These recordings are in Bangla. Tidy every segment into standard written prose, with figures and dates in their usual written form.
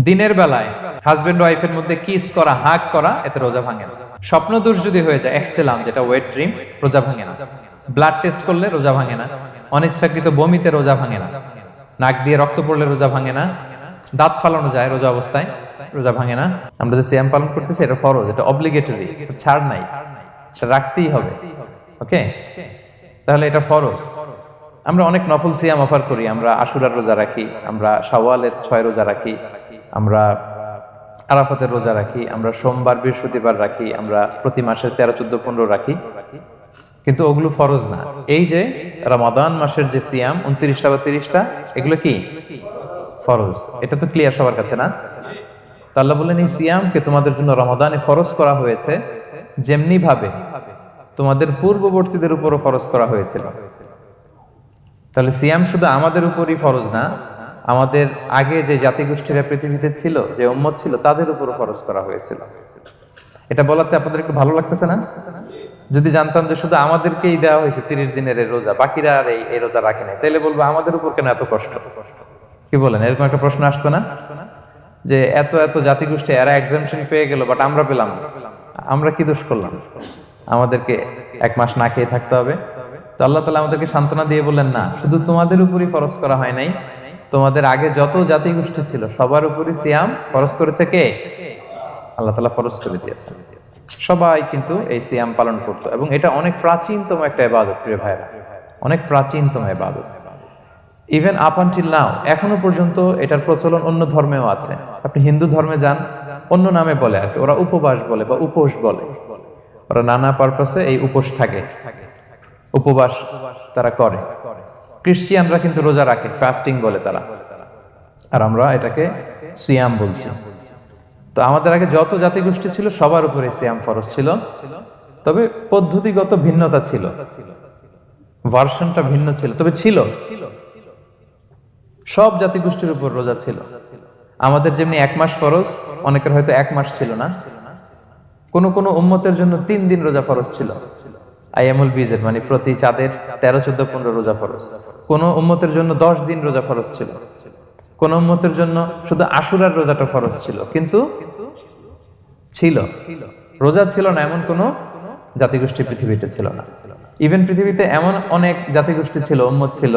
দিনের বেলায় হাজবেন্ড ওয়াইফের মধ্যে কিস করা, হাগ করা, এতে রোজা ভাঙে না। স্বপ্ন দোষ যদি হয়ে যায়, ইহতিলাম যেটা ওয়েট ড্রিম, রোজা ভাঙে না। ব্লাড টেস্ট করলে রোজা ভাঙে না। অনিচ্ছাকৃত বমিতে রোজা ভাঙে না। নাক দিয়ে রক্ত পড়লে রোজা ভাঙে না। দাঁত ফালানো যায় রোজা অবস্থায়, রোজা ভাঙে না। আমরা যে সিয়াম পালন করতেছি এটা ফরজ, এটা অব্লিগেটরি, এটা ছাড় নাই, সেটা রাখতেই হবে। ওকে, তাহলে এটা ফরজ। আমরা অনেক নফল সিয়াম অফার করি। আমরা আশুরার রোজা রাখি, আমরা শাওয়ালের 6 রোজা রাখি, আমরা আরাফাতের রোজা রাখি, আমরা সোমবার বৃহস্পতিবার রাখি, আমরা প্রতি মাসের 13, 14, 15 রাখি, কিন্তু ওগুলো ফরজ না। এই যে রমাদান মাসের যে সিয়াম 29টা বা 30টা, এগুলো কি ফরজ? এটা তো ক্লিয়ার সবার কাছে না? তো আল্লাহ বললেন এই সিয়ামকে তোমাদের জন্য রমাদানে ফরজ করা হয়েছে যেমনি ভাবে তোমাদের পূর্ববর্তীদের উপরও ফরজ করা হয়েছিল। তাহলে সিয়াম শুধু আমাদের উপরই ফরজ না, আমাদের আগে যে জাতিগোষ্ঠীরা পৃথিবীতে ছিল, যে উম্মত ছিল, তাদের উপরও ফরজ করা হয়েছিল। এটা বলাতে আপনাদের একটু ভালো লাগতেছে না? যদি জানতাম যে শুধু আমাদেরকেই দেওয়া হয়েছে 30 দিনের এই রোজা, বাকিরা আর এই রোজা রাখে নাই, তাইলে বলবো আমাদের উপর কেন এত কষ্ট? কি বলেন? এরকম একটা প্রশ্ন আসতো না যে এত এত জাতিগোষ্ঠী এরা এক্সামশন পেয়ে গেল, বাট আমরা পেলাম না। আমরা কি দোষ করলাম? আমাদেরকে 1 মাস না খেয়ে থাকতে হবে? তো আল্লাহ তাআলা আমাদেরকে সান্ত্বনা দিয়ে বললেন, না, শুধু তোমাদের উপরই ফরজ করা হয় নাই, তোমাদের আগে যত জাতিগোষ্ঠী ছিল সবার উপরই সিয়াম ফরজ করেছে কে? আল্লাহ তাআলা ফরজ করে দিয়েছেন। সবাই কিন্তু এই সিয়াম পালন করতো, এবং এটা অনেক প্রাচীনতম একটা ইবাদত, প্রিয় ভাইরা, অনেক প্রাচীনতম ইবাদত। ইভেন আপ আনটিল নাও, এখনো পর্যন্ত এটার প্রচলন অন্য ধর্মেও আছে। আপনি হিন্দু ধর্মে যান, অন্য নামে বলে আর কি, ওরা উপবাস বলে বা উপোস বলে। ওরা নানা পারপাসে এই উপোস থাকে, উপবাস তারা করে। ক্রিশ্চিয়ানরা কিন্তু রোজা রাখে, ফাস্টিং বলে তারা, আর আমরা এটাকে সিয়াম বলছি। তো আমাদের আগে যত জাতিগোষ্ঠী ছিল সবার উপরে সিয়াম ফরজ ছিল, তবে পদ্ধতিগত ভিন্নতা ছিল, ভার্সনটা ভিন্ন ছিল, তবে ছিল। সব জাতিগোষ্ঠীর উপর রোজা ছিল। আমাদের যেমনি 1 মাস ফরজ, অনেকের হয়তো 1 মাস ছিল না। কোন কোন উম্মতের জন্য 3 দিন রোজা ফরজ ছিল, আইয়ামুল বীজের, মানে প্রতি চাঁদের 13, 14, 15 রোজা ফরজ। কোন উম্মতের জন্য 10 দিন রোজা ফরজ ছিল, কোন উম্মতের জন্য শুধু আশুরার রোজাটা ফরজ ছিল। কিন্তু ছিল, রোজা ছিল না এমন কোন জাতিগোষ্ঠী পৃথিবীতে ছিল না। ইভেন পৃথিবীতে এমন অনেক জাতিগোষ্ঠী ছিল, উম্মত ছিল,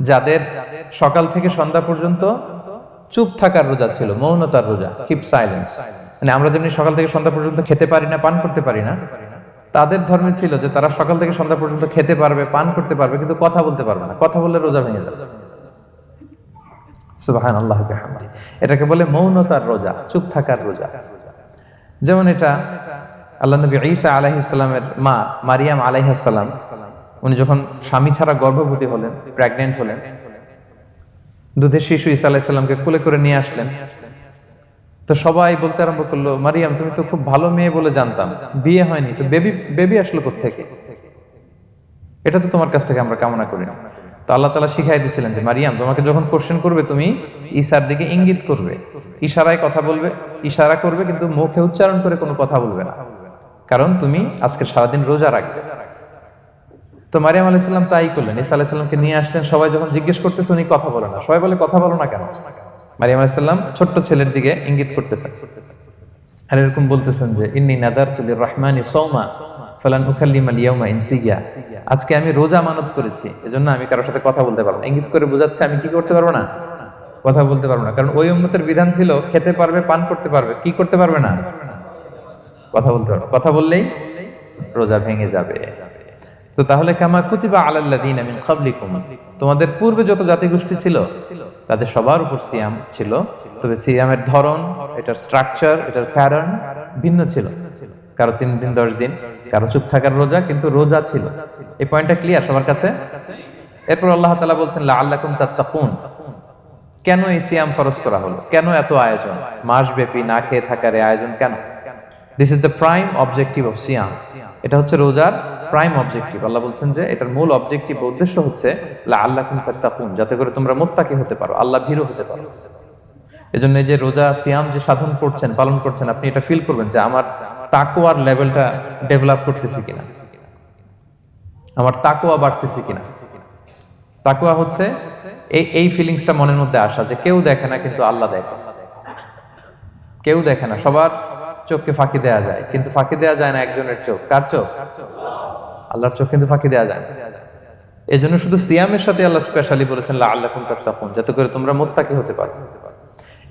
যাদের সকাল থেকে সন্ধ্যা পর্যন্ত চুপ থাকার রোজা ছিল, মৌনতার রোজা, কিপ সাইলেন্স। মানে আমরা যেমনি সকাল থেকে সন্ধ্যা পর্যন্ত খেতে পারি না, পান করতে পারি না, তাদের ধর্মে ছিল যে তারা সকাল থেকে সন্ধ্যা পর্যন্ত খেতে পারবে, পান করতে পারবে, কিন্তু কথা বলতে পারবে না। কথা বললে রোজা ভেঙে যাবে। সুবহানাল্লাহ ওয়া বিহামদিহি। এটাকে বলে মৌনতার রোজা, চুপ থাকার রোজা। যেমন এটা আল্লাহ নবী ঈসা আলাইহিস সালামের মা মারিয়াম আলাইহিস সালাম, উনি যখন স্বামী ছাড়া গর্ভবতী হলেন, প্রেগন্যান্ট হলেন, দুধের শিশু ঈসা আলাইহিস সালামকে কোলে করে নিয়ে আসলেন। তো সবাই বলতে আরম্ভ করলো, মারিয়াম, তুমি তো খুব ভালো মেয়ে বলে জানতাম, বিয়ে হয়নি, তো বেবি আসলো কোত্থেকে? এটা তো তোমার কাছ থেকে আমরা কামনা করি না। তো আল্লাহ তাআলা শিখাই দিয়েছিলেন যে মারিয়াম, তোমাকে যখন কোশ্চেন করবে তুমি ঈসার দিকে ইঙ্গিত করবে, ইশারায় কথা বলবে, ইশারা করবে, কিন্তু মুখে উচ্চারণ করে কোনো কথা বলবে না, কারণ তুমি আজকে সারাদিন রোজা রাখবে। তো মারিয়াম আলাইহিস সালাম তাই করলেন, ঈসা আলাইহিস সালামকে নিয়ে আসলেন। সবাই যখন জিজ্ঞেস করতেছে, উনি কথা বলে না। সবাই বলে, কথা বলো না কেন? মারিয়াম আলাইহিস সালাম ছোট্ট ছেলের দিকে ইঙ্গিত করতেছেন, আর এরকম বলতেছেন যে ইন্নী নাযারতু লির-রাহমানি সাওমা ফালান উকাল্লিমাল ইয়াওমা ইনসিয়া, আজকে আমি রোজা মানত করেছি, এজন্য আমি কারোর সাথে কথা বলতে পারবো না। ইঙ্গিত করে বোঝাচ্ছে আমি কি করতে পারবো না? কথা বলতে পারবো না। কারণ ওই উম্মতের বিধান ছিল খেতে পারবে, পান করতে পারবে, কি করতে পারবে না? কথা বলতে পারবে। কথা বললেই রোজা ভেঙে যাবে। তো তাহলে কামা কুতিবা আলাল্লাযিনা মিন ক্বাবলিকুম, তোমাদের পূর্বে যত জাতিগোষ্ঠী ছিল তাদের সবার উপর সিয়াম ছিল, তবে সিয়ামের ধরন, এটার স্ট্রাকচার, এটার প্যাটার্ন ভিন্ন ছিল। কারো 3 দিন 10 দিন, কারো চুপ থাকার রোজা, কিন্তু রোজা ছিল। এই পয়েন্টটা ক্লিয়ার সবার কাছে? এরপর আল্লাহ তাআলা বলছেন লাআল্লাকুম তাত্তাকুন, কেন এই সিয়াম ফরজ করা হলো? কেন এত আয়োজন? মাসব্যাপী না খেয়ে থাকার এই আয়োজন কেন? This is the prime objective of সিয়াম। এটা হচ্ছে রোজার প্রাইম অবজেক্টিভ। আল্লাহ বলছেন যে এটার মূল অবজেক্টিভ, উদ্দেশ্য হচ্ছে লাআল্লাকুম তাত্তাকুন, যাতে করে তোমরা মুত্তাকি হতে পারো, আল্লাহ ভীরু হতে পারো। এজন্য এই যে রোজা সিয়াম যে সাধন করছেন, পালন করছেন, আপনি এটা ফিল করবেন যে আমার তাকওয়ার লেভেলটা ডেভেলপ করতেছি কিনা, আমার তাকওয়া বাড়তেছে কিনা। তাকওয়া হচ্ছে এই ফিলিংসটা মনের মধ্যে আসা যে কেউ দেখে না কিন্তু আল্লাহ দেখে। কেউ দেখে না, সবার চোখকে ফাঁকি দেওয়া যায়, কিন্তু ফাঁকি দেওয়া যায় না একজনের চোখ। কার চোখ? আল্লাহর চোখ কিন্তু ফাঁকি দেওয়া যায় না। এই জন্য শুধু সিয়ামের সাথে আল্লাহ স্পেশালি বলেছেন লাআল্লাকুম তাত্তাকুন, যাতে করে তোমরা মুত্তাকি হতে পারো।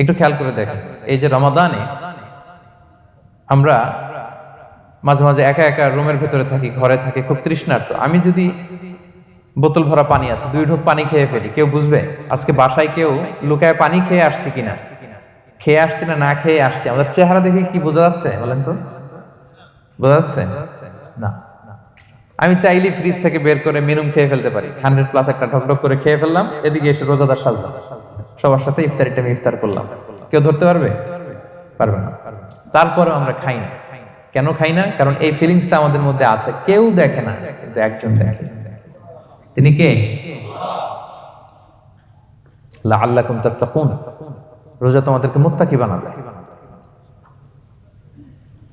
একটু খেয়াল করে দেখেন, এই যে রমাদানে আমরা মাঝে মাঝে একা একা রুমের ভেতরে থাকি, ঘরে থাকি, খুব তৃষ্ণার্ত। আমি যদি বোতল ভরা পানি আছে, 2 ঢোক পানি খেয়ে ফেলি, কেউ বুঝবে? আজকে বাসায় কেউ লুকায় পানি খেয়ে আসছি কিনা, খেয়ে আসছি না না খেয়ে আসছি, আমাদের চেহারা দেখে কি বোঝা যাচ্ছে বলেন তো? বোঝা যাচ্ছে না। আমি চাইলে ফ্রিজ থেকে বের করে মিনুম খেয়ে ফেলতে পারি, 100+ একটা ঢকঢক করে খেয়ে ফেললাম, এদিকে এসে রোজাদার সাজলাম, সবার সাথে ইফতারি টাইমে ইফতার করলাম। কেউ ধরতে পারবে? পারবে না। তারপরে আমরা খাই না। কেন খাই না? কারণ এই ফিলিংসটা আমাদের মধ্যে আছে। কেউ দেখে না, কিন্তু একজন দেখে। তিনি কে? লাআল্লাকুম তাত্তাকুন। রোজা তোমাদেরকে মুত্তাকি বানাবে।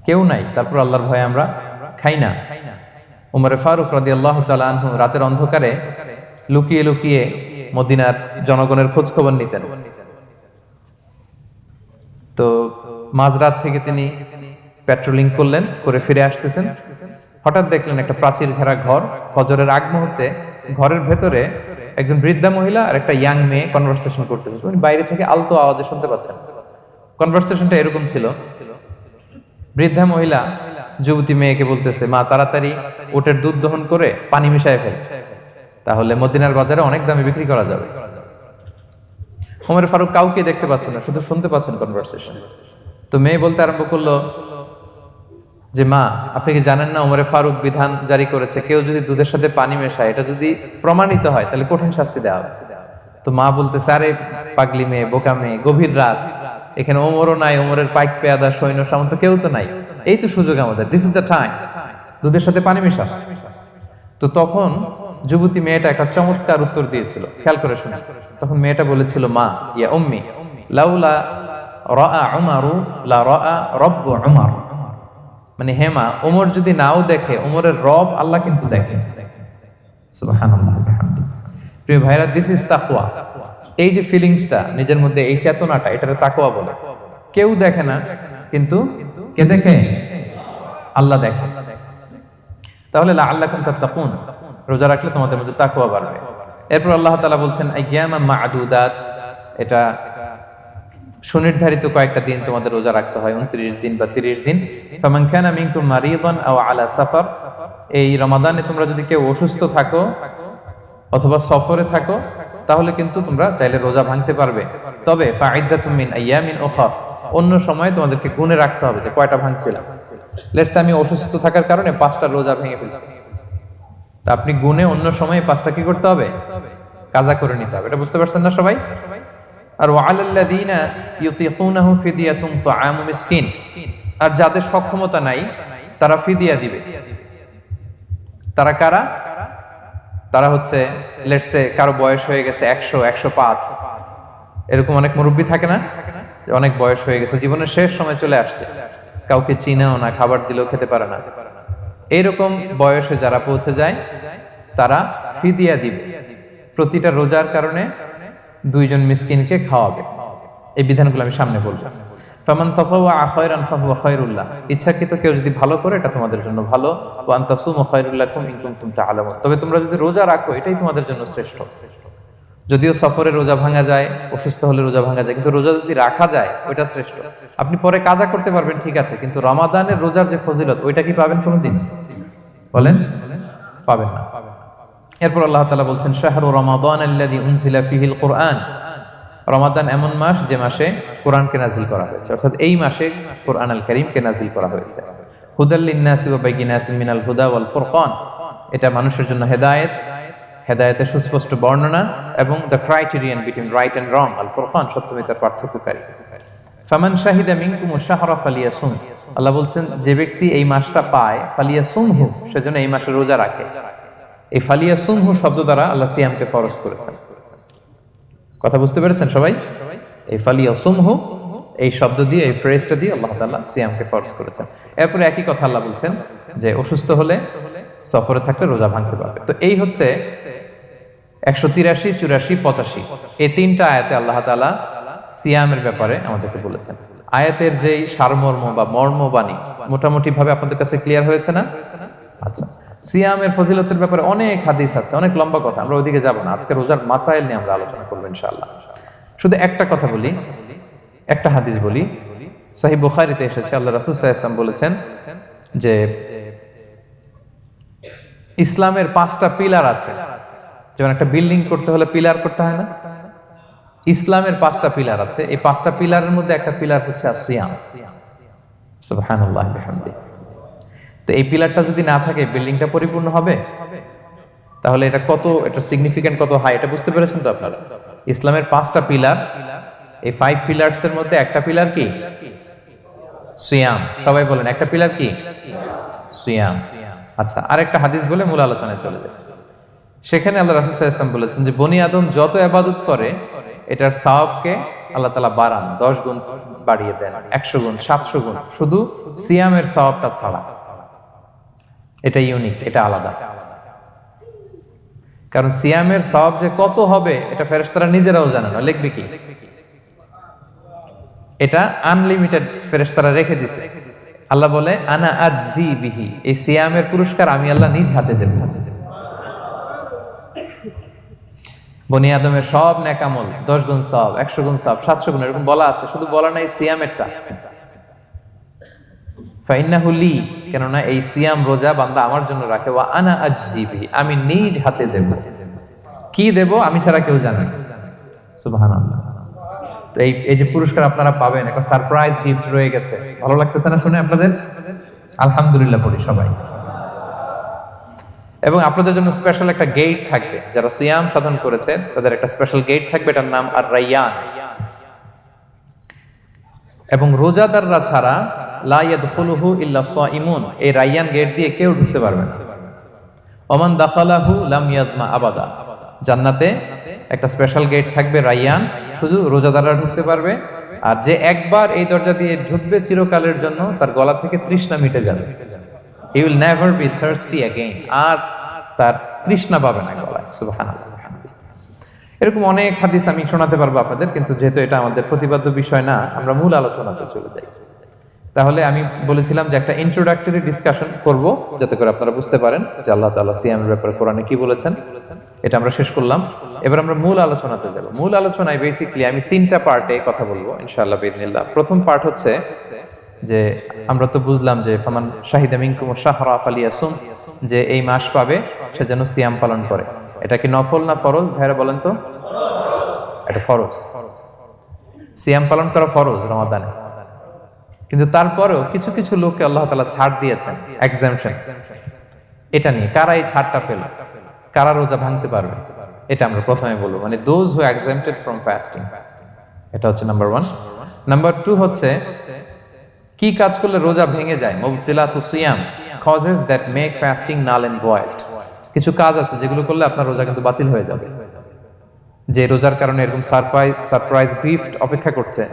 কেউ নাই, তারপর আল্লাহর ভয়ে আমরা খাই না। উমরে ফারুক রাদিয়াল্লাহু তাআলা আনহু রাতের অন্ধকারে লুকিয়ে লুকিয়ে মদিনার জনগণের খোঁজ খবর নিতেন। তো মাঝরাত থেকে তিনি পেট্রোলিং করলেন, করে ফিরে আসতেছেন, হঠাৎ দেখলেন একটা প্রাচীর ঘেরা ঘর। ফজরের আগ মুহূর্তে ঘরের ভেতরে একজন বৃদ্ধা মহিলা আর একটা ইয়াং মেয়ে কনভারসেশন করতেছে। উনি বাইরে থেকে আলতো আওয়াজে শুনতে পাচ্ছেন। কনভারসেশনটা এরকম ছিল, বৃদ্ধা মহিলা যুবতী মেয়েকে বলতেছে, মা তাড়াতাড়ি উটের দুধ দহন করে পানি মিশায় ফেল, তাহলে মদিনার বাজারে অনেক দামে বিক্রি করা যাবে। ওমর ফারুক কাউকে দেখতে পাচ্ছেন না, শুধু শুনতে পাচ্ছেন কনভারসেশন। তো মেয়ে বলতে আরম্ভ করলো যে, মা আপনি কি জানেন না ওমরে ফারুক বিধান জারি করেছে, কেউ যদি দুধের সাথে পানি মেশায়, এটা যদি প্রমাণিত হয় তাহলে কঠিন শাস্তি দেওয়া হবে। তো মা বলতেছে, আরে পাগলি মেয়ে, বোকা মেয়ে, গভীর রাত, এখানে ওমরও নাই, ওমরের পাইক পেয়াদা সৈন্য সামন্ত কেউ তো নাই, এই তো সুযোগ আমাদের, দিস ইজ দ্য টাইম, দুধের সাথে পানি মেশা। তো তখন যুবতী মেয়েটা একটা চমৎকার উত্তর দিয়েছিল, খেয়াল করে শুনে। তখন মেয়েটা বলেছিল, মা ইয়া উম্মি লাউলা রাআ উমারু লা রাআ রব্বু উমার। মানে হে মা, ওমর যদি নাও দেখে, ওমরের রব আল্লাহ কিন্তু দেখে। সুবহানাল্লাহ বিহামদিহি। প্রিয় ভাইরা, দিস ইজ তাকওয়া। এই যে ফিলিংসটা নিজের মধ্যে, এই চেতনাটা, এটারে তাকওয়া বলে। কেউ দেখে না, কিন্তু কে দেখে? আল্লাহ দেখে। তাহলে লাআল্লাকুম তাত্তাকুন, রোজা রাখলে তোমাদের মধ্যে তাকওয়া বাড়বে। এরপর আল্লাহ তাআলা বলছেন আইয়ামান মা'দুদাত, এটা সুনির্ধারিত কয়েকটা দিন তোমাদের রোজা রাখতে হয়, 29 দিন বা 30 দিন। ফামান কানা মিনকুম মারিদান আও আলা সাফার, এই রমাদানে তোমরা যদি কেউ অসুস্থ থাকো অথবা সফরে থাকো, তাহলে কিন্তু তোমরা চাইলে রোজা ভাঙতে পারবে। তবে ফাইদ্দাতুম মিন আইয়ামিন উখর, অন্য সময় তোমাদেরকে গুণে রাখতে হবে যে কয়টা ভাঙছিলাম। লেটস আমি অসুস্থ থাকার কারণে 5টা রোজা ভেঙে ফেলছি, তা আপনি গুণে অন্য সময় 5টা কি করতে হবে? কাজা করে নিতে হবে। এটা বুঝতে পারছেন না সবাই? আর ওয়ালাল্লাযীনা ইউতিকুনাহু ফিদিয়াতুন তুআমু মিসকিন, আর যাদের সক্ষমতা নাই তারা ফিদিয়া দিবে। তারা কারা? তারা হচ্ছে লেটস সে কারো বয়স হয়ে গেছে 100, 105, এরকম অনেক মুরব্বী থাকে না, অনেক বয়স হয়ে গেছে, জীবনের শেষ সময় চলে আসছে, কাউকে চিনেও না, খাবার দিলেও খেতে পারে না। এইরকম বয়সে যারা পৌঁছে যায় তারা ফিদিয়া দিবে। প্রতিটা রোজার কারণে 2 জন মিসকিনকে খাওয়াবে। এই বিধানগুলো আমি সামনে বলবো। ফামান তাফাওয়া খায়রান ফাহুয়া খায়রুল্লাহ, ইচ্ছাকৃত কেউ যদি ভালো করে এটা তোমাদের জন্য ভালো। ওয়া আন তাসুমু খায়রুল লাকুম ইন কুনতুম তা'লামুন, তবে তোমরা যদি রোজা রাখো এটাই তোমাদের জন্য শ্রেষ্ঠ। যদিও সফরে রোজা ভাঙা যায়, অসুস্থ হলে রোজা ভাঙা যায়, কিন্তু রোজা যদি রাখা যায় ওইটা শ্রেষ্ঠ। আপনি পরে কাজা করতে পারবেন, ঠিক আছে, কিন্তু রমাদানের রোজার যে ফজিলত ওইটা কি পাবেন কোনোদিন? বলেন, পাবেন না। এরপর আল্লাহ তাআলা বলছেন শাহরু রমাদান আল্লাযী উনজিলা ফীহিল কুরআন, রমাদান এমন মাস যে মাসে কোরআনকে নাজিল করা হয়েছে, অর্থাৎ এই মাসে কোরআন আল কারীমকে নাজিল করা হয়েছে। হুদাল লিন-নাসি ওয়া বাইয়িনাতিন মিনাল হুদা ওয়াল ফুরকান, এটা মানুষের জন্য হেদায়েত, হেদায়েতের সুস্পষ্ট বর্ণনা, এবং the criterion between right and wrong, আল ফুরকান সত্যমিতার পার্থক্যকারী। ফামান শাহিদা মিনকুমুশ শাহরা ফালিয়াসুম, আল্লাহ বলছেন যে ব্যক্তি এই মাসটা পায়, ফালিয়াসুমহু, সেজন্য এই মাসে রোজা রাখে। এই ফালিয়াসুমহু শব্দ দ্বারা আল্লাহ সিয়ামকে ফরজ করেছেন। কথা বুঝতে পেরেছেন সবাই? এই ফালিয়াসুমহু এই শব্দ দিয়ে, এই ফ্রেজটা দিয়ে আল্লাহ তাআলা সিয়ামকে ফরজ করেছেন। এরপরে একই কথা আল্লাহ বলছেন যে অসুস্থ হলে, সফরে থাকলে রোজা ভাঙতে পারবে। তো এই হচ্ছে 183, 84, 85 এই 3টা আয়াতে আল্লাহ তাআলা সিয়ামের ব্যাপারে আমাদেরকে বলেছেন। আয়াতের যেই সারমর্ম বা মর্মবাণী মোটামুটি ভাবে আপনাদের কাছে ক্লিয়ার হয়েছে না? আচ্ছা, সিয়ামের ফজিলতের ব্যাপারে অনেক হাদিস আছে, অনেক লম্বা কথা, আমরা ওইদিকে যাব না। আজকে রোজার মাসাইল নিয়ে আমরা আলোচনা করবো ইনশাআল্লাহ। শুধু একটা কথা বলি, একটা হাদিস বলি, সহিহ বুখারীতে এসেছে, আল্লাহ রাসূল সাল্লাল্লাহু আলাইহি ওয়াসাল্লাম বলেছেন যে ইসলামের 5টা পিলার আছে। যেমন একটা বিল্ডিং করতে হলে পিলার করতে হয় না, ইসলামের 5টা পিলার আছে। এই 5টা পিলারের মধ্যে একটা পিলার হচ্ছে সিয়াম। সুবহানাল্লাহ বিহামদিহি। তো এই পিলারটা যদি না থাকে বিল্ডিংটা পরিপূর্ণ হবে? তাহলে এটা কত, এটা সিগনিফিকেন্ট কত হাই, এটা বুঝতে পেরেছেন তো আপনারা? ইসলামের 5টা পিলার, এই 5 পিলারস এর মধ্যে একটা পিলার কি? সিয়াম। সবাই বলেন একটা পিলার কি? সিয়াম। আচ্ছা, আরেকটা হাদিস বলে মূল আলোচনায় চলে যায়। সেখানে আল্লাহ রাসূল সাল্লাল্লাহু আলাইহি ওয়াসাল্লাম বলেছেন যে বনি আদম যত ইবাদত করে এটার সওয়াবকে আল্লাহ তাআলা বাড়ান, 10 গুণ বাড়িয়ে দেন, 100 গুণ, 700 গুণ, শুধু সিয়ামের সওয়াবটা ছাড়া। এটা ইউনিক, এটা আলাদা। কারণ সিয়ামের সওয়াব যে কত হবে এটা ফেরেশতারা নিজেরাও জানে না, লিখবে কি? এটা আনলিমিটেড ফেরেশতারা রেখে দিয়েছে। আল্লাহ বলে আনা আজজি বিহি, এই সিয়ামের পুরস্কার আমি আল্লাহ নিজ হাতে দেব। বনি আদমের সব নেক আমল 10 গুণ সওয়াব, 100 গুণ সওয়াব, 700 গুণ, এরকম বলা আছে, শুধু বলা নাই সিয়ামেরটা। ফাইন্নাহু লি, কেননা এই সিয়াম রোজা বান্দা আমার জন্য রাখে, ওয়া আনা আজজি বিহি, আমি নিজ হাতে দেব। কি দেব আমি ছাড়া কেউ জানে না। সুবহানাল্লাহ। তো এই যে পুরস্কার আপনারা পাবেন, একটা সারপ্রাইজ গিফট রয়ে গেছে। ভালো লাগতেছে না শুনে আপনাদের? আলহামদুলিল্লাহ পড়ি সবাই। এবং আপনাদের জন্য স্পেশাল একটা গেট থাকবে, যারা সিয়াম সাধন করেছে তাদের একটা স্পেশাল গেট থাকবে, এটার নাম আর রাইয়ান। এবং রোজাদাররা ছাড়া লা ইয়াদখুলুহু ইল্লা সাইমুন, এই রাইয়ান গেট দিয়ে কেউ ঢুকতে পারবে না। ওমান দাখালাহু লাম ইয়াদমা আবাদা, জান্নাতে একটা স্পেশাল গেট থাকবে রাইয়ান, শুধু রোজাদাররা ঢুকতে পারবে। আর যে একবার এই দরজা দিয়ে ঢুকবে চিরকালের জন্য তার গলা থেকে তৃষ্ণা মিটে যাবে। He will never be thirsty again, আর তার তৃষ্ণা পাবে না গলায়। সুবহানাল্লাহ। এরকম অনেক হাদিস আমি শোনাতে পারবো আপনাদের, কিন্তু যেহেতু এটা আমাদের প্রতিপাদ্য বিষয় না, আমরা মূল আলোচনাতে চলে যাই। তাহলে আমি বলেছিলাম যে একটা ইন্ট্রোডাক্টরি ডিসকাশন করব, যাতে করে আপনারা বুঝতে পারেন যে আল্লাহ তাআলা সিয়ামের ব্যাপারে কোরআনে কি বলেছেন। এটা আমরা শেষ করলাম, এবার আমরা মূল আলোচনাতে যাব। মূল আলোচনায় বেসিক্যালি আমি 3টা পার্টে কথা বলবো ইনশাআল্লাহ বিইذنিল্লাহ। প্রথম পার্ট হচ্ছে যে আমরা তো বুঝলাম যে ফামান শাহিদা মিনকুম শাহরা ফালিয়াসুম, যে এই মাস পাবে সে যেন সিয়াম পালন করে। এটা কি নফল না ফরজ ভাইরা বলেন তো? এটা ফরজ। সিয়াম পালন করা ফরজ রমাদানে, কিন্তু তারপরেও কিছু কিছু লোককে আল্লাহ তাআলা ছাড় দিয়েছেন, এক্সাম্পশন। এটা নিয়ে কারা এই ছাড়টা পেল, কারা রোজা ভাঙতে পারবে, এটা আমরা প্রথমে বলবো। মানে দোজ হু এক্সাম্পটেড ফ্রম ফাস্টিং, এটা হচ্ছে নাম্বার 1। নাম্বার 2 হচ্ছে কি কাজ করলে রোজা ভেঙে যায়। মুবতিলাতু সিয়াম, causes that make fasting null and void. কিছু কাজ আছে যেগুলো করলে আপনার রোজা কিন্তু বাতিল হয়ে যাবে। যে রোজার কারণে এরকম সারপ্রাইজ গিফট অপেক্ষা করছে,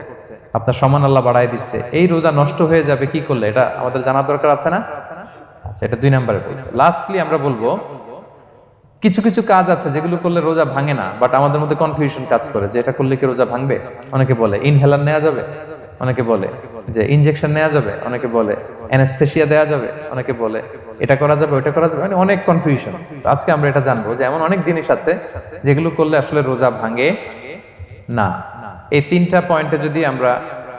আপনার সম্মান আল্লাহ বাড়ায় দিচ্ছে, এই রোজা নষ্ট হয়ে যাবে কি করলে, এটা আমাদের জানার দরকার আছে না? আচ্ছা, এটা 2 নম্বরে বলবো। লাস্টলি আমরা বলবো কিছু কিছু কাজ আছে যেগুলো করলে রোজা ভাঙে না, বাট আমাদের মধ্যে কনফিউশন কাজ করে যে এটা করলে কি রোজা ভাঙবে। অনেকে বলে ইনহেলার নেওয়া যাবে, অনেকে বলে যে ইনজেকশন নেওয়া যাবে, অনেকে বলে অ্যানেস্থেসিয়া দেওয়া যাবে, অনেকে বলে এটা করা যাবে ওটা করা যাবে, মানে অনেক কনফিউশন। তো আজকে আমরা এটা জানবো যে এমন অনেক জিনিস আছে যেগুলো করলে আসলে রোজা ভাঙে না। এই 3টা পয়েন্টে যদি আমরা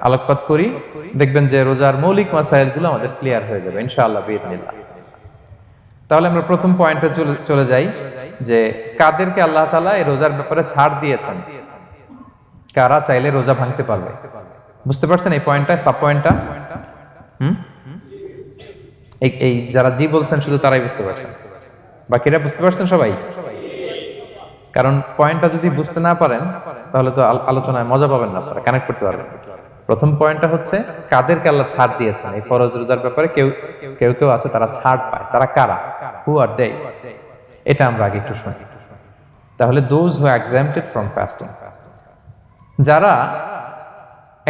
আলোকপাত করি, দেখবেন যে রোজার মৌলিক মাসাইলগুলো আমাদের ক্লিয়ার হয়ে যাবে ইনশাআল্লাহ বিইذনিল্লাহ। তাহলে আমরা প্রথম পয়েন্টে চলে যাই যে কাদেরকে আল্লাহ তাআলা এই রোজার ব্যাপারে ছাড় দিয়েছেন, কারা চাইলে রোজা ভাঙতে পারবে। বুঝতে পারছেন এই পয়েন্টটা, সাব পয়েন্টটা? এই যারা জি বলছেন শুধু তারাই বুঝতে পারছেন, বাকিরা বুঝতে পারছেন সবাই? কারণ পয়েন্টটা যদি বুঝতে না পারেন তাহলে তো আলোচনায় মজা পাবেন না, আপনারা কানেক্ট করতে পারবেন। প্রথম পয়েন্টটা হচ্ছে কাদেরকে আল্লাহ ছাড় দিয়েছেন এই ফরজ রোজার ব্যাপারে। কেউ কেউ আছে তারা ছাড় পায়, তারা কারা? হু আর দে? এটা আমরা আগে একটু শুনি। তাহলে দোজ হু এক্সাম্পটেড ফ্রম ফাস্টিং, যারা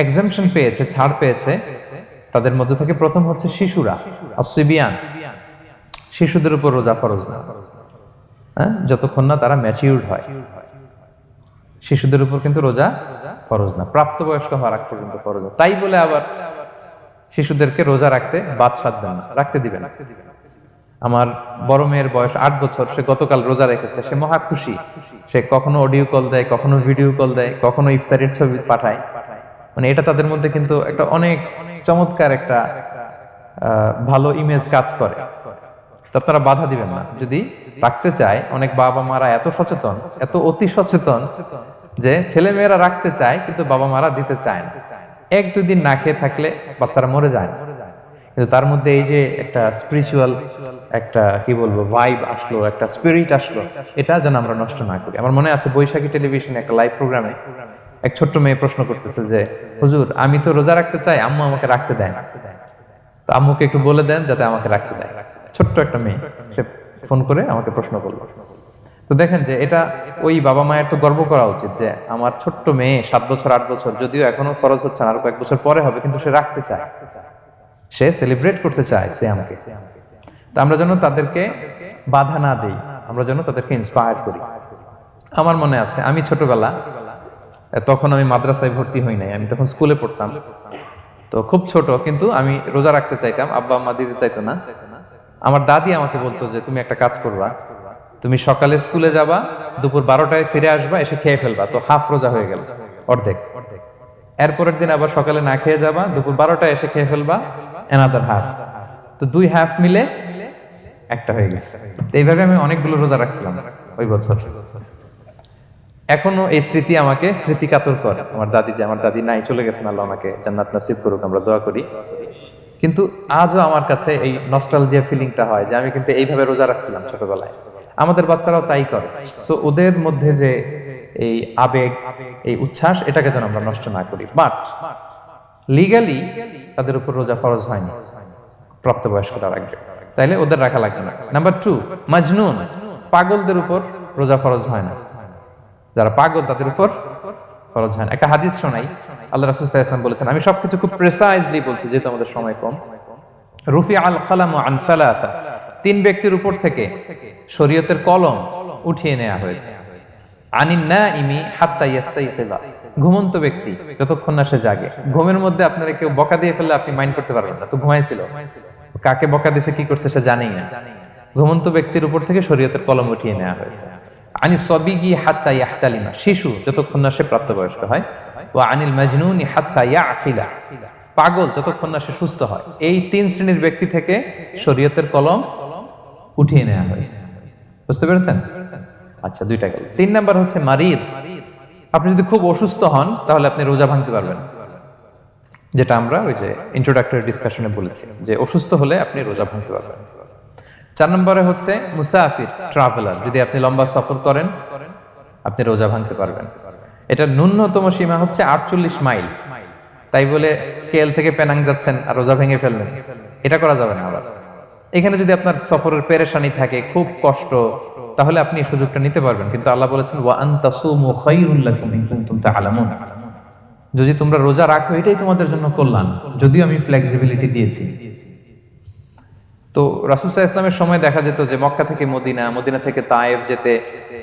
এক্সাম্পশন পেয়েছে, ছাড় পেয়েছে, তাদের মধ্যে থেকে প্রথম হচ্ছে শিশুরা, আসিবিয়ান। শিশুদের উপর রোজা ফরজ না, যতক্ষণ না তারা ম্যাচিউরড হয়। শিশুদের উপর কিন্তু রোজা ফরজ না, প্রাপ্তবয়স্ক হওয়ার আগ পর্যন্ত ফরজ না। তাই বলে আবার শিশুদেরকে রোজা রাখতে বাদ সাধবেন না, রাখতে দিবেন। আমার বড় মেয়ের বয়স 8 বছর, সে গতকাল রোজা রেখেছে, সে মহা খুশি। সে কখনো অডিও কল দেয়, কখনো ভিডিও কল দেয়, কখনো ইফতারের ছবি পাঠায়। মানে এটা তাদের মধ্যে কিন্তু একটা অনেক চমৎকার একটা ভালো ইমেজ কাজ করে। তো আপনারা বাধা দিবেন না। যদি রাখতে চায়, অনেক বাবা মারা এত সচেতন, এত অতি সচেতন যে ছেলে মেয়েরা রাখতে চায় কিন্তু বাবা মারা দিতে চায় না। 1-2 দিন না খেয়ে থাকলে বাচ্চারা মরে যায় না, কিন্তু তার মধ্যে এই যে একটা স্পিরিচুয়াল একটা কি বলবো ভাইব আসলো, একটা স্পিরিট আসলো, এটা যেন আমরা নষ্ট না করি। আমার মনে আছে বৈশাখী টেলিভিশনে একটা লাইভ প্রোগ্রামে এক ছোট্ট মেয়ে প্রশ্ন করতেছে যে হুজুর, আমি তো রোজা রাখতে চাই, আম্মু আমাকে রাখতে দেয় না, তো আম্মুকে একটু বলে দেন যাতে আমাকে রাখতে দেয়। ছোট্ট একটা মেয়ে, সে ফোন করে আমাকে প্রশ্ন করলো। তো দেখেন যে এটা ওই বাবা মায়ের তো গর্ব করা উচিত যে আমার ছোট্ট মেয়ে 7 বছর 8 বছর, যদিও এখনো ফরজ হচ্ছে না, আর কয়েক বছর পরে হবে, কিন্তু সে রাখতে চায়, সে সেলিব্রেট করতে চায় সে আমাকে। তো আমরা যেন তাদেরকে বাধা না দেই, আমরা যেন তাদেরকে ইন্সপায়ার করি। আমার মনে আছে আমি ছোটবেলা, তখন আমি মাদ্রাসায় ভর্তি হই নাই, আমি তখন স্কুলে পড়তাম, তো খুব ছোট, কিন্তু আমি রোজা রাখতে চাইতাম, আব্বা আম্মা দিতে চাইতো না। আমার দাদি আমাকে বলতো যে তুমি একটা কাজ করবা, তুমি সকালে স্কুলে যাবা, দুপুর 12টায় ফিরে আসবা, এসে খেয়ে ফেলবা, তো হাফ রোজা হয়ে গেল, অর্ধেক। এরপরের দিন আবার সকালে না খেয়ে যাবা, দুপুর 12টায় এসে খেয়ে ফেলবা, অ্যানাদার হাফ, তো 2 হাফ মিলে একটা হয়ে গেছে। এইভাবে আমি অনেকগুলো রোজা রাখছিলাম ওই বছর। এখনো এই স্মৃতি আমাকে স্মৃতিকাতর করে। আমার দাদি, যে আমার দাদি নাই, চলে গেছেন, আল্লাহ ওনাকে জান্নাত নসিব করুক, আমরা দোয়া করি। কিন্তু আজও আমার কাছে এই নস্টালজিয়া ফিলিংটা হয় যে আমি কিন্তু এইভাবে রোজা রাখছিলাম ছোটবেলায়। আমাদের বাচ্চারাও তাই করে। সো ওদের মধ্যে যে এই আবেগ, এই উচ্ছ্বাস, এটাকে যেন আমরা নষ্ট না করি। বাট লিগালি তাদের উপর রোজা ফরজ হয়নি, প্রাপ্তবয়স্করা রাখবে, তাইলে ওদের রাখা লাগবে না। নাম্বার 2, মাজনুন, পাগলদের উপর রোজা ফরজ হয় না। যারা পাগল তাদের উপর ফরজ হয় না। একটা হাদিস শোনাই, আল্লাহ রাসূল সাল্লাল্লাহু আলাইহি ওয়াসাল্লাম বলেছেন, আমি সবকিছু খুব প্রিসাইজলি বলছি যেহেতু আমাদের সময় কম। রুফি আল কালামু আন সালাসা, 3 ব্যক্তির উপর থেকে শরীয়তের কলম উঠিয়ে নেওয়া হয়েছে। আনিন নাইমি হাত্তা ইয়াস্তাইকিযা, ঘুমন্ত ব্যক্তি যতক্ষণ না সে জাগে। ঘুমের মধ্যে আপনারা কেউ বকা দিয়ে ফেললে আপনি মাইন্ড করতে পারবেন না, তো ঘুমাইছিল, কাকে বকা দিয়েছে কি করছে সে জানেই না। ঘুমন্ত ব্যক্তির উপর থেকে শরীয়তের কলম উঠিয়ে নেওয়া হয়েছে। আনি সবিগি হাত্তা ইয়াহতালিমা, শিশু যতক্ষণ না সে প্রাপ্তবয়স্ক হয়। ওয়া আনিল মাজনুনি হাত্তা ইয়াকিলা, পাগল যতক্ষণ না সে সুস্থ হয়। এই 3 শ্রেণীর ব্যক্তি থেকে শরীয়তের কলম উঠিয়ে নেওয়া হয়েছে। বুঝতে পেরেছেন? আচ্ছা, 2টা গেল। 3 নাম্বার হচ্ছে মারিদ। আপনি যদি খুব অসুস্থ হন তাহলে আপনি রোজা ভাঙতে পারবেন, যেটা আমরা ওই যে ইন্ট্রোডাক্টরি ডিসকাশনে বলেছি যে অসুস্থ হলে আপনি রোজা ভাঙতে পারবেন। 4 নম্বরে হচ্ছে মুসাফির, ট্রাভেলার, যদি আপনি লম্বা সফর করেন আপনি রোজা ভাঙতে পারবেন। এটা ন্যূনতম সীমা হচ্ছে 48 মাইল। তাই বলে কেএল থেকে পেনাং যাচ্ছেন আর রোজা ভেঙে ফেললেন, এটা করা যাবে না। আবার এখানে যদি আপনার সফরের পেরেশানি থাকে, খুব কষ্ট, তাহলে আপনি এই সুযোগটা নিতে পারবেন। কিন্তু আল্লাহ বলেছেন ওয়া আন তাসুমু খায়রুল লাকুম ইন কুনতুম তা'লামুন, যদি তোমরা রোজা রাখো এটাই তোমাদের জন্য কল্যাণ, যদিও আমি ফ্লেক্সিবিলিটি দিয়েছি। তো রাসূল সাল্লাল্লাহু আলাইহি ওয়াসাল্লামের সময় দেখা যেত যে মক্কা থেকে মদিনা, মদিনা থেকে তায়েফ যেতে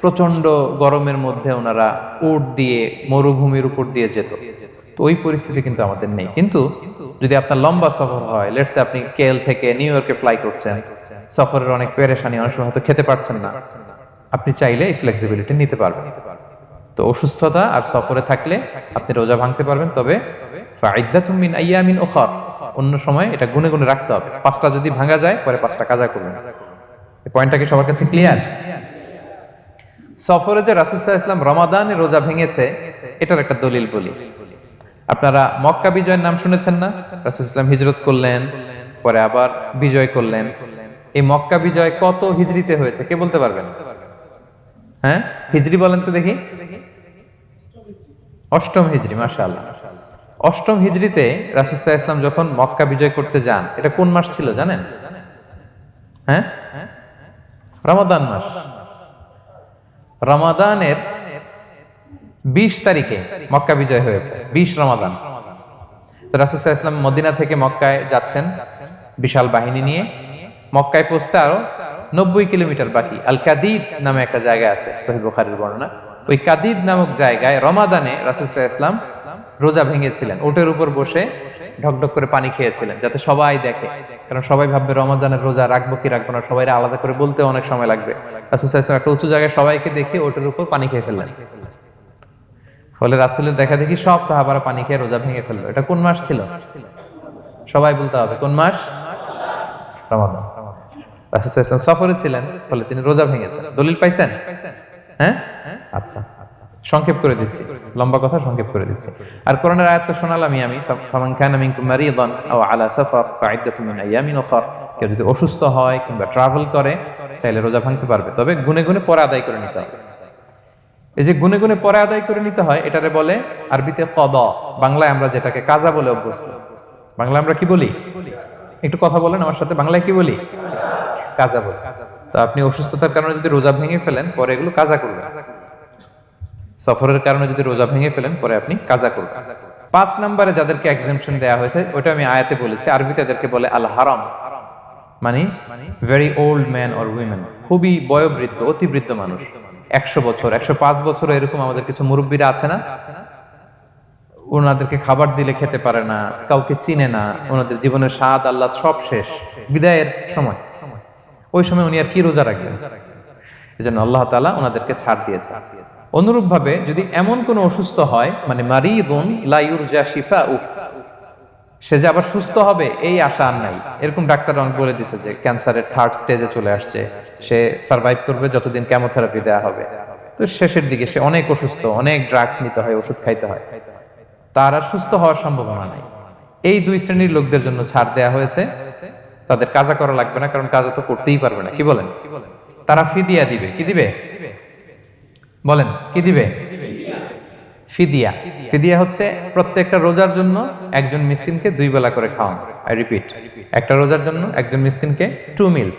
প্রচন্ড গরমের মধ্যে ওনারা উট দিয়ে মরুভূমির উপর দিয়ে যেত। তো ওই পরিস্থিতি কিন্তু আমাদের নেই। কিন্তু যদি আপনার লম্বা সফর হয়, লেটস সে আপনি কেএল থেকে নিউ ইয়র্কে ফ্লাই করছেন, সফরের অনেক পেরেশানি, অনেক সময় হয়তো খেতে পারছেন না, আপনি চাইলে এই ফ্লেক্সিবিলিটি নিতে পারবেন। তো অসুস্থতা আর সফরে থাকলে আপনি রোজা ভাঙতে পারবেন, তবে ফাইদ্দাতুম মিন আইয়ামিন উখর, অন্য সময় এটা গুনে গুনে রাখতে হবে। 5টা যদি ভাঙা যায় পরে 5টা কাজা করবেন। এই পয়েন্টটা কি সবার কাছে ক্লিয়ার? সফরে যে রাসূল সাল্লাল্লাহু আলাইহি ওয়াসাল্লাম রমাদানে রোজা ভেঙেছে, এটার একটা দলিল বলি। আপনারা মক্কা বিজয়ের নাম শুনেছেন না? রাসূল সাল্লাল্লাহু আলাইহি ওয়াসাল্লাম হিজরত করলেন, পরে আবার বিজয় করলেন। এই মক্কা বিজয় কত হিজরিতে হয়েছে কে বলতে পারবেন? হ্যাঁ, হিজরি বলেন তো দেখি। 8ম হিজরি, মাশাআল্লাহ। 8ম হিজরিতে রাসূল সাল্লাল্লাহু আলাইহি ওয়াসাল্লাম যখন মক্কা বিজয় করতে যান, এটা কোন মাস ছিল জানেন? হ্যাঁ, রমাদান মাস। রমাদানের 20 তারিখে মক্কা বিজয় হয়েছে, 20 রমাদান। তো রাসূল সাল্লাল্লাহু আলাইহি ওয়াসাল্লাম মদিনা থেকে মক্কায় যাচ্ছেন বিশাল বাহিনী নিয়ে। মক্কায় পৌঁছতে আরো 90 কিলোমিটার বাকি। আল কাদিদ নামে একটা জায়গা আছে, সহিহ বুখারীর বর্ণনা। ওই কাদিদ নামক জায়গায় রমাদানে রাসূল সাল্লাল্লাহু আলাইহি ওয়াসাল্লাম রোজা ভেঙেছিলেন, ওটের উপর বসে ঢকঢক করে পানি খেয়েছিলেন যাতে সবাই দেখে, কারণ সবাই ভাববে রমাদানের রোজা রাখবো কি রাখবো না, সবাই আলাদা করে বলতে অনেক সময় লাগবে। রাসূল সাল্লাল্লাহু আলাইহি ওয়াসাল্লাম একটা উঁচু জায়গায় সবাইকে দেখে ওটের উপর পানি খেয়ে ফেললেন। ফলে রাসূলের দেখা দেখি সব সাহাবারা পানি খেয়ে রোজা ভেঙে ফেললো। এটা কোন মাস ছিল? সবাই বলতে হবে কোন মাস? রমাদান। রাসূল সাল্লাল্লাহু আলাইহি ওয়াসাল্লাম সফরে ছিলেন, ফলে তিনি রোজা ভেঙেছেন। দলিল পাইছেন? হ্যাঁ, আচ্ছা সংক্ষেপ করে দিচ্ছি, লম্বা কথা সংক্ষেপ করে দিচ্ছি। আর কোরআনের আয়াত তো শোনালামই আমি, ফামান কানা মিনকুম মারিদান আও আলা সাফার ফাইদ্দাতুম মিন আইয়ামিন উখর। কেউ যদি অসুস্থ হয় কিংবা ট্রাভেল করে চাইলে রোজা ভাঙতে পারবে, তবে গুনে গুনে পরে আদায় করে নিতে হবে। এই যে গুনে গুনে পরে আদায় করে নিতে হয়, এটারে বলে আরবিতে কদা, বাংলায় আমরা যেটাকে কাজা বলে অভ্যস্ত। বাংলায় আমরা কি বলি? একটু কথা বলেন আমার সাথে, বাংলায় কি বলি? কাজা বলি। তো আপনি অসুস্থতার কারণে যদি রোজা ভেঙে ফেলেন পরে এগুলো কাজা করবেন। সফরের কারণে যদি রোজা ভেঙে ফেলেন পরে আপনি কাজা করবেন। 5 নম্বরে যাদেরকে এক্সাম্পশন দেয়া হয়েছে ওটা আমি আয়াতে বলেছি, আরবিতে তাদেরকে বলে আল হারাম, মানে very old man or women, খুবই বয়োবৃদ্ধ, অতিবৃদ্ধ মানুষ, 100 বছর 105 বছর এরকম আমাদের কিছু মুরব্বীরা আছে না, ওনাদেরকে খাবার দিলে খেতে পারে না, কাউকে চিনে না, ওনাদের জীবনের স্বাদ আল্লাহ সব শেষ, বিদায়ের সময়, ওই সময় উনি আর কি রোজা রাখবেন? এজন্য আল্লাহ তাআলা ওনাদেরকে ছাড় দিয়েছে। অনুরূপ ভাবে যদি এমন কোন অসুস্থ হয়, মানে মারিদুন লা ইউরজা শিফাউ, সে যে আবার সুস্থ হবে এই আশা আর নাই, এরকম ডাক্তার অনেক বলে দিছে যে ক্যান্সারের 3rd স্টেজে চলে আসছে, সে সার্ভাইভ করবে যতদিন কেমোথেরাপি দেওয়া হবে, তো শেষের দিকে সে অনেক অসুস্থ, অনেক ড্রাগস নিতে হয়, ওষুধ খাইতে হয়, তার আর সুস্থ হওয়ার সম্ভাবনা নাই। এই 2 শ্রেণীর লোকদের জন্য ছাড় দেয়া হয়েছে, তাদের কাজা করা লাগবে না, কারণ কাজা তো করতেই পারবে না। কি বলেন? তারা ফিদিয়া দিবে। কি দিবে বলেন? কি দিবে? ফিদিয়া। ফিদিয়া হচ্ছে প্রত্যেকটা রোজার জন্য একজন মিসকিনকে 2 বেলা করে খাওয়ানো। আই রিপিট, একটা রোজার জন্য একজন মিসকিনকে 2 মিলস,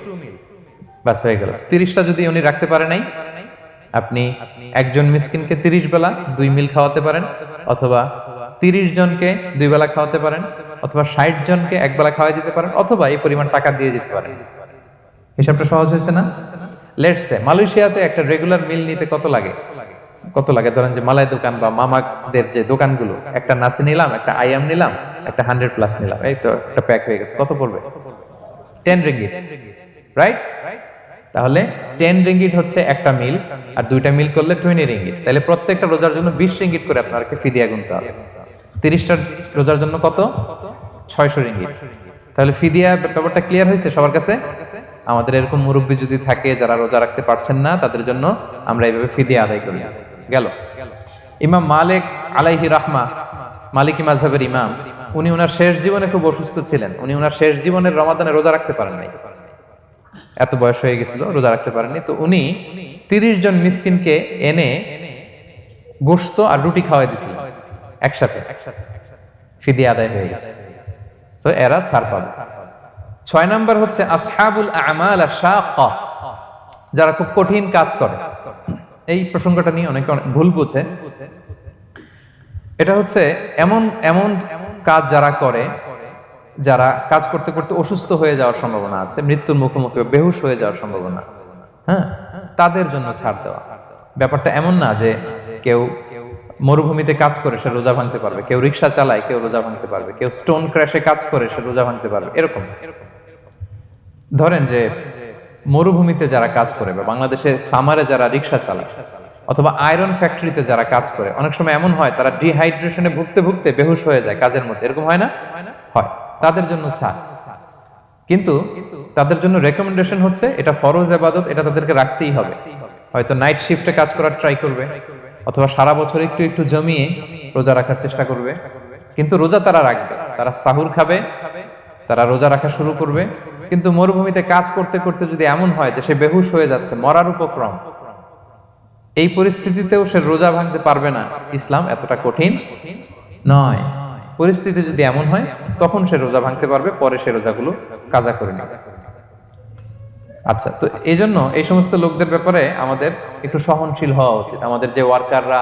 বাস হয়ে গেল। 30টা যদি উনি রাখতে পারে নাই, আপনি একজন মিসকিনকে 30 বেলা 2 মিল খাওয়াতে পারেন, অথবা 30 জনকে 2 বেলা খাওয়াতে পারেন, অথবা 60 জনকে 1 বেলা খাওয়াই দিতে পারেন, অথবা এই পরিমাণ টাকা দিয়ে দিতে পারেন। হিসাবটা সহজ হয়েছে না? লেটস সে মালয়েশিয়াতে একটা রেগুলার মিল নিতে কত লাগে? ধরেন যে মালাই দোকান বা মামাদের যে দোকানগুলো, একটা নাসি নিলাম, একটা আইয়াম নিলাম, একটা 100 প্লাস নিলাম, এই তো একটা প্যাক হয়ে গেছে। কত পড়বে? 10 রিঙ্গিট, রাইট? তাহলে 10 রিঙ্গিট হচ্ছে একটা মিল, আর 2টা মিল করলে 20 রিঙ্গিট। তাহলে প্রত্যেকটা রোজার জন্য 20 রিঙ্গিট করে আপনাকে ফিদিয়া গুনতে হবে। 30টা রোজার জন্য কত? 600 রিঙ্গিট। তাহলে ফিদিয়া ব্যাপারটা ক্লিয়ার হয়েছে সবার কাছে? আমাদের এরকম মুরব্বী যদি থাকে যারা রোজা রাখতে পারছেন না, তাদের জন্য আমরা এইভাবে ফিদিয়া আদায় করি। গেল। ইমাম মালিক আলাইহি রাহমা, মালিকি মাযহাবের ইমাম, উনি ওনার শেষ জীবনে খুব অসুস্থ ছিলেন। উনি ওনার শেষ জীবনের রমাদানে রোজা রাখতে পারেন নাই, এত বয়স হয়ে গেছিল, রোজা রাখতে পারেননি। তো উনি 30 জন মিসকিনকে এনে গোশত আর রুটি খাওয়াই দিয়েছিলেন একসাথে, ফিদিয়া আদায় হয়ে গেছে। তো এরা ছাড় পাবে। 6 নাম্বার হচ্ছে আসহাবুল আমাল আশ-শাক্কা, যারা খুব কঠিন কাজ করে। এই প্রসঙ্গটা নিয়ে অনেকে ভুল বুঝে। এটা হচ্ছে এমন এমন কাজ যারা করে, যারা কাজ করতে করতে অসুস্থ হয়ে যাওয়ার সম্ভাবনা আছে, মৃত্যুর মুখোমুখি বেহুশ হয়ে যাওয়ার সম্ভাবনা, হ্যাঁ, তাদের জন্য ছাড় দেওয়া। ব্যাপারটা এমন না যে কেউ মরুভূমিতে কাজ করে সে রোজা ভাঙতে পারবে, কেউ রিক্সা চালায় কেউ রোজা ভাঙতে পারবে, কেউ স্টোন ক্র্যাশে কাজ করে সে রোজা ভাঙতে পারবে, এরকম। ধরেন যে মরুভূমিতে যারা কাজ করে, বা বাংলাদেশে সামারে যারা রিক্সা চালায়, অথবা আয়রন ফ্যাক্টরিতে যারা কাজ করে, অনেক সময় এমন হয় তারা ডিহাইড্রেশনে ভুগতে ভুগতে বেহুশ হয়ে যায় কাজের মধ্যে, এরকম হয় না? হয়। তাদের জন্য ছাড়, কিন্তু তাদের জন্য রেকমেন্ডেশন হচ্ছে এটা ফরজ ইবাদত, এটা তাদেরকে রাখতেই হবে। হয়তো নাইট শিফটে কাজ করার ট্রাই করবে, অথবা সারা বছর একটু একটু জমিয়ে রোজা রাখার চেষ্টা করবে, কিন্তু রোজা তারা রাখবে, তারা সাহুর খাবে, তারা রোজা রাখা শুরু করবে। কিন্তু মরুভূমিতে কাজ করতে করতে যদি এমন হয় যে সে বেহুশ হয়ে যাচ্ছে, মরার উপক্রম, এই পরিস্থিতিতেও সে রোজা ভাঙতে পারবে না, ইসলাম এতটা কঠিন নয়। পরিস্থিতি যদি এমন হয় তখন সে রোজা ভাঙতে পারবে, পরে সে রোজাগুলো কাজা করে নেবে। আচ্ছা, তো এই জন্য এই সমস্ত লোকদের ব্যাপারে আমাদের একটু সহনশীল হওয়া উচিত। আমাদের যে ওয়ার্কাররা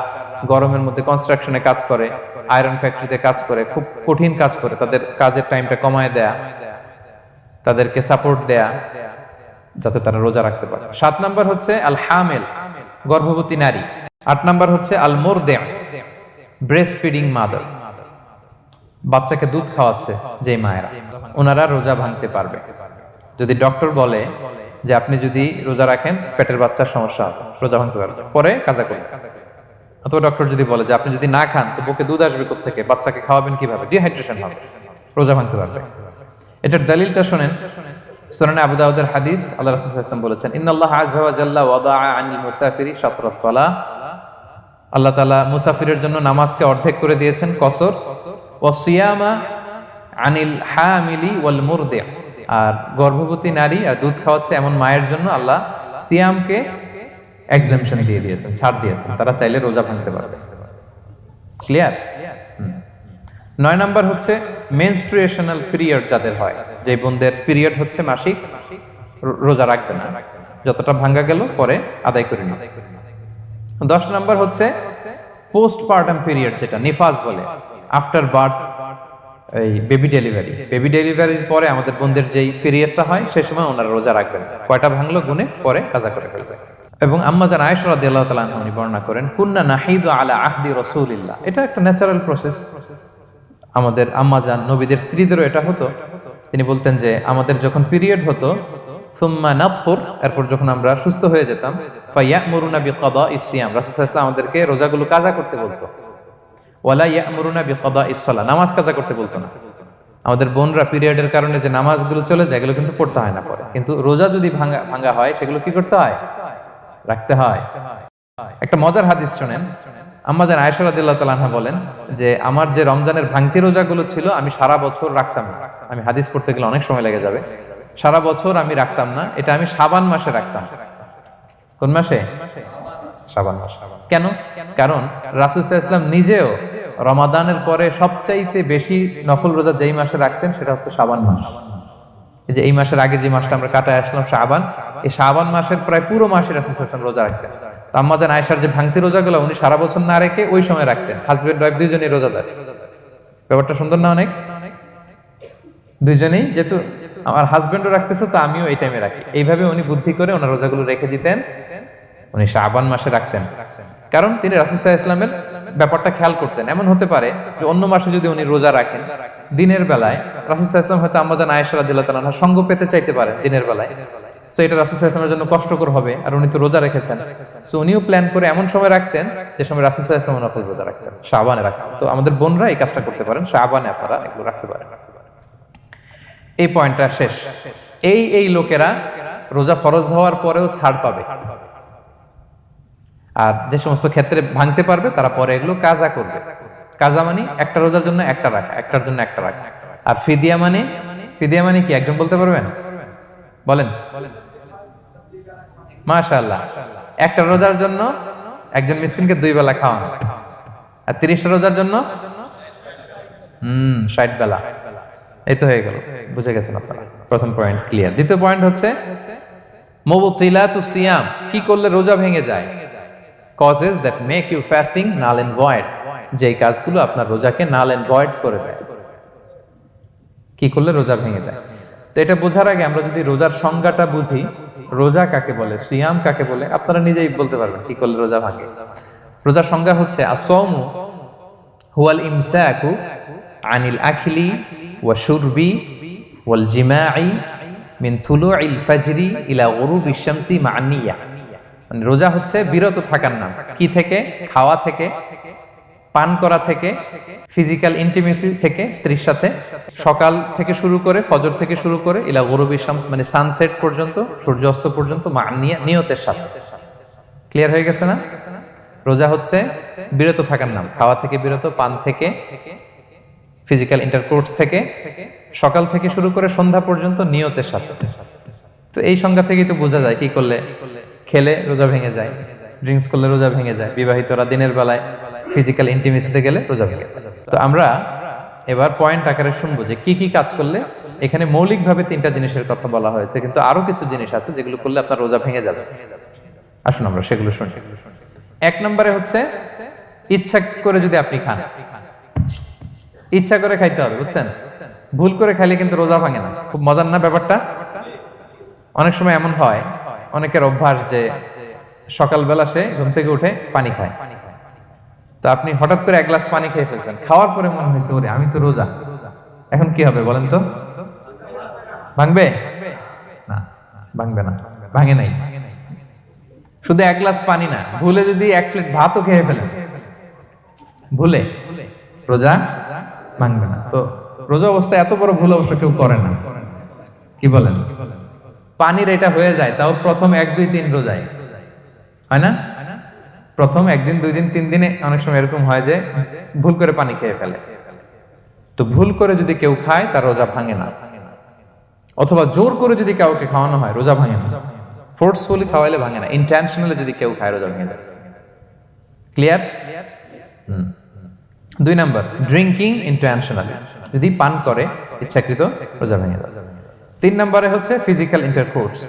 গরমের মধ্যে কনস্ট্রাকশনে কাজ করে, আয়রন ফ্যাক্টরিতে কাজ করে, খুব কঠিন কাজ করে, তাদের কাজের টাইমটা কমায় দেয়া, তাদেরকে সাপোর্ট দেয়া, যাতে তারা রোজা রাখতে পারে। 7 নাম্বার হচ্ছে আল হামিল, গর্ভবতী নারী। 8 নাম্বার হচ্ছে আল মুরদি', ব্রেস্ট ফিডিং মাদার, বাচ্চাকে দুধ খাওয়াচ্ছে যে মায়েরা, ওনারা রোজা ভাঙতে পারবে। যদি ডক্টর বলে যে আপনি যদি রোজা রাখেন পেটের বাচ্চার সমস্যা হবে, রোজা ভাঙতে পারবে, পরে কাজা করবে। অথবা ডক্টর যদি বলে যে আপনি যদি না খান তো বুকে দুধ আসবে কোত্থেকে, বাচ্চাকে খাওয়াবেন কিভাবে, ডিহাইড্রেশন হবে, রোজা ভাঙতে পারবে। এটার দলিলটা শুনেন, সুনানে আবু দাউদের হাদিস, আল্লাহ রাসূল সাল্লাল্লাহু আলাইহি ওয়াসাল্লাম বলেছেন, ইন্নাল্লাহা আযজা ওয়া জাল্লা ওয়াদাআ আনিল মুসাফিরি শাতরাস সালাহ, আল্লাহ তাআলা মুসাফিরের জন্য নামাজকে অর্ধেক করে দিয়েছেন কসর, ওয়া সিয়ামা আনিল হামিলি ওয়াল মুরদি', আর গর্ভবতী নারী আর দুধ খাওয়াচ্ছে এমন মায়ের জন্য আল্লাহ সিয়ামকে এক্সাম্পশন দিয়ে দিয়েছেন, ছাড় দিয়েছেন, তারা চাইলে রোজা ভাঙতে পারবে। ক্লিয়ার? 9 নাম্বার হচ্ছে মেনস্ট্রুয়েশনাল পিরিয়ড যাদের হয়, যে বোনদের পিরিয়ড হচ্ছে মাসিক, রোজা রাখবে না, যতটা ভাঙ্গা গেল পরে আদায় করে নিবে। 10 নাম্বার হচ্ছে পোস্টপার্টাম পিরিয়ড, যেটা নিফাস বলে, আফটার বার্থ, এই বেবি ডেলিভারির পরে আমাদের বোনদের যেই পিরিয়ডটা হয় সেই সময় ওনারা রোজা রাখবেন। কয়টা ভাঙলো গুনে পরে কাজা করে ফেলবে। এবং আম্মা জান আয়েশা রাদিয়াল্লাহু তাআলা আনহা উনি বর্ণনা করেন, কুন্না নাহিদু আলা আহদি রাসূলিল্লাহ, এটা একটা ন্যাচারাল প্রসেস, আমাদের আম্মা জান নবীদের স্ত্রীদেরও এটা হতো। তিনি বলতেন যে আমাদের যখন পিরিয়ড হতো, সুম্মা নাতহুর, এরপর যখন আমরা সুস্থ হয়ে যেতাম, ফায়ামুরুনা বিকাদাইস সিয়াম, রাসূল সাল্লাল্লাহু আলাইহি ওয়াসাল্লাম আমাদেরকে রোজাগুলো কাজা করতে বলতো, ওয়ালা ইয়ামুরুনা বিকাদাইস সালাহ, নামাজ কাজা করতে বলতো না। আমাদের বোনরা পিরিয়ডের কারণে যে নামাজগুলো চলে যায় এগুলো কিন্তু পড়তে হয় না পরে, কিন্তু রোজা যদি ভাঙা হয় সেগুলো কি করতে হয়, রাখতে হয়। একটা মজার হাদিস শুনেন, আম্মা জান আয়েশা রাদিয়াল্লাহু তাআলা আনহা বলেন যে আমার যে রমজানের ভাঙতি রোজাগুলো ছিল আমি সারা বছর রাখতাম না, আমি হাদিস পড়তে গেলে অনেক সময় লেগে যাবে, সারা বছর আমি রাখতাম না, এটা আমি শাবান মাসে রাখতাম। কোন মাসে? শাবান মাস। কেন? কারণ রাসূল সাল্লাল্লাহু আলাইহি ওয়াসাল্লাম নিজেও রমাদানের পরে সবচাইতে বেশি নফল রোজা যেই মাসে রাখতেন সেটা হচ্ছে শাবান মাস। এই যে এই মাসের আগে যে মাসটা আমরা কাটায় আসলাম শাবান, এই শাবান মাসের প্রায় পুরো মাসে রাসূল সাল্লাল্লাহু আলাইহি ওয়াসাল্লাম রোজা রাখতেন। তো আম্মা জান আয়েশার যে ভাঙতি রোজাগুলো উনি সারা বছর না রেখে ওই সময় রাখতেন। হাজবেন্ড ওয়াইফ দুইজনেই রোজাদার। ব্যাপারটা সুন্দর না অনেক? দুইজনেই, যেহেতু আমার হাজবেন্ডও রাখতেছে তো আমিও এই টাইমে রাখি, এইভাবে উনি বুদ্ধি করে ওনার রোজাগুলো রেখে দিতেন, উনি শাবান মাসে রাখতেন। কারণ তিনি রাসূল সাল্লাল্লাহু আলাইহি ওয়াসাল্লামের ব্যাপারটা খেয়াল করতেন। এমন হতে পারে যে অন্য মাসে যদি উনি রোজা রাখেন, দিনের বেলায় রাসূল সাল্লাল্লাহু আলাইহি ওয়াসাল্লাম হয়তো আম্মা জান আয়েশা রাদিয়াল্লাহু তাআলা আনহার সঙ্গ পেতে চাইতে পারেন দিনের বেলায়, সো এটা রাসূল সাল্লাল্লাহু আলাইহি ওয়াসাল্লামের জন্য কষ্টকর হবে, আর উনি তো রোজা রেখেছেন, সো উনিও প্ল্যান করে এমন সময় রাখতেন যে সময় রাসূল সাল্লাল্লাহু আলাইহি ওয়াসাল্লাম নফল রোজা রাখতেন, শাবানে রাখতেন। তো আমাদের বোনরা এই কাজটা করতে পারেন, শাবানে আপনারা এগুলো রাখতে পারেন। এই পয়েন্টটা শেষ। এই লোকেরা রোজা ফরজ হওয়ার পরেও ছাড় পাবে, আর যে সমস্ত ক্ষেত্রে ভাঙতে পারবে তারা পরে এগুলো কাজা করবে। কাজা মানে একটা রোজার জন্য একটা রাখা, একটার জন্য একটা রাখা। আর ফিদিয়া মানে কি একজন বলতে পারবেন? বলেন। মাশাআল্লাহ, একটা রোজার জন্য একজন মিসকিনকে 2 বেলা খাওয়ানো, আর 30টা রোজার জন্য 60 বেলা। এই তো হয়ে গেল, বুঝে গেছেন আপনারা। প্রথম পয়েন্ট ক্লিয়ার। দ্বিতীয় পয়েন্ট হচ্ছে মুবতিলাতুস সিয়াম, কি করলে রোজা ভেঙে যায়। Causes that make you fasting null and void, যে কাজগুলো আপনার রোজাকে null and void করে দেয়। কি করলে রোজা ভেঙে যায়? তো এটা বোঝার আগে আমরা যদি রোজার সংজ্ঞাটা বুঝি, রোজা কাকে বলে, সিয়াম কাকে বলে, আপনারা নিজেই বলতে পারবেন কি করলে রোজা ভাঙে। রোজার সংজ্ঞা হচ্ছে আসওমু হুয়াল ইমসাকু আনিল আখলি ওয়া শুরবি ওয়াল জিমাই মিন তুলুইল ফাজরি ইলা গুরুবিশ শামসি মা'আন নিয়া। মানে রোজা হচ্ছে বিরত থাকার নাম। কি থেকে? খাওয়া থেকে, পান করা থেকে, ফিজিক্যাল ইন্টিমেসি থেকে স্ত্রীর সাথে, সকাল থেকে শুরু করে, ফজর থেকে শুরু করে ইলা গুরুবিশ শামস মানে সানসেট পর্যন্ত, সূর্যাস্ত পর্যন্ত, মা'আন নিয়া, নিয়তের সাথে। ক্লিয়ার হয়ে গেছে না? রোজা হচ্ছে বিরত থাকার নাম, খাওয়া থেকে বিরত, পান থেকে, ফিজিক্যাল ইন্টারকোর্স থেকে, সকাল থেকে শুরু করে সন্ধ্যা পর্যন্ত নিয়তের সাথে। তো এই সংজ্ঞা থেকেই তো বোঝা যায় কি করলে, খেলে রোজা ভেঙে যায়, ড্রিঙ্কস করলে রোজা ভেঙে যায়, বিবাহিতরা দিনের বেলায় ফিজিক্যাল ইন্টিমেসিতে গেলে রোজা ভেঙে যায়। তো আমরা এবার পয়েন্ট আকারে শুনবো যে কি কি কাজ করলে। এখানে মৌলিকভাবে 3টা জিনিসের কথা বলা হয়েছে, কিন্তু আরো কিছু জিনিস আছে যেগুলো করলে আপনার রোজা ভেঙে যাবে। আসুন আমরা সেগুলো শুনি। 1 নম্বরে হচ্ছে ইচ্ছা করে যদি আপনি খান, ইচ্ছা করে খাইতে হবে, বুঝছেন? ভুল করে খাইলে কিন্তু রোজা ভাঙে না। খুব মজার না ব্যাপারটা? অনেক সময় এমন হয়, অনেকের অভ্যাস যে সকালবেলা সে ঘুম থেকে উঠে পানি খায়, তো আপনি হঠাৎ করে 1 গ্লাস পানি খেয়ে ফেলছেন, খাওয়ার পরে মনে হয়েছে ওরে আমি তো রোজা, এখন কি হবে বলেন তো? ভাঙবে না? ভাঙবে না, ভাঙে নাই। শুধু 1 গ্লাস পানি না, ভুলে যদি 1 প্লেট ভাতও খেয়ে ফেলেন, ভুলে, রোজা ভাঙবে না। তো রোজা অবস্থায় এত বড় ভুল অবশ্য কেউ করে না, কি বলেন? পানির এটা হয়ে যায়, তাও প্রথম 1, 2, 3 রোজায় হয় না? প্রথম 1 দিন 2 দিন 3 দিনে অনেক সময় এরকম হয় যে ভুল করে পানি খেয়ে ফেলে। তো ভুল করে যদি কেউ খায় তার রোজা ভাঙে না, অথবা জোর করে যদি কাউকে খাওয়ানো হয় রোজা ভাঙে না। ফোর্সফুলি খাওয়াইলে ভাঙে না, ইন্টেনশনালি যদি কেউ খায় রোজা ভেঙে যায়। ক্লিয়ার? 2 নাম্বার, ড্রিঙ্কিং ইন্টেনশনালি, যদি পান করে ইচ্ছাকৃত, রোজা ভেঙে যায়। 3 নম্বরে হচ্ছে ফিজিক্যাল ইন্টারকোর্স,